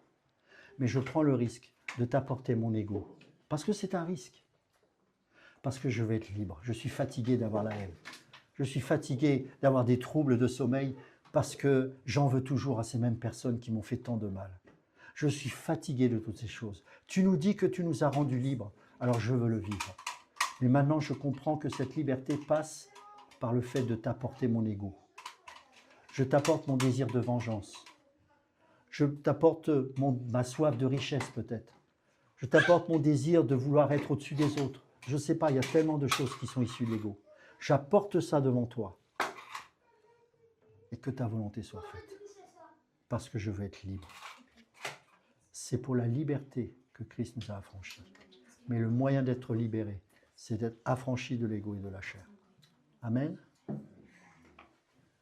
Mais je prends le risque de t'apporter mon ego. Parce que c'est un risque. Parce que je vais être libre. Je suis fatigué d'avoir la haine. Je suis fatigué d'avoir des troubles de sommeil parce que j'en veux toujours à ces mêmes personnes qui m'ont fait tant de mal. Je suis fatigué de toutes ces choses. Tu nous dis que tu nous as rendus libres, alors je veux le vivre. Mais maintenant, je comprends que cette liberté passe par le fait de t'apporter mon ego. Je t'apporte mon désir de vengeance. Je t'apporte ma soif de richesse peut-être. Je t'apporte mon désir de vouloir être au-dessus des autres. Je ne sais pas, il y a tellement de choses qui sont issues de l'ego. J'apporte ça devant toi. Et que ta volonté soit faite. Parce que je veux être libre. C'est pour la liberté que Christ nous a affranchis. Mais le moyen d'être libéré, c'est d'être affranchi de l'ego et de la chair. Amen.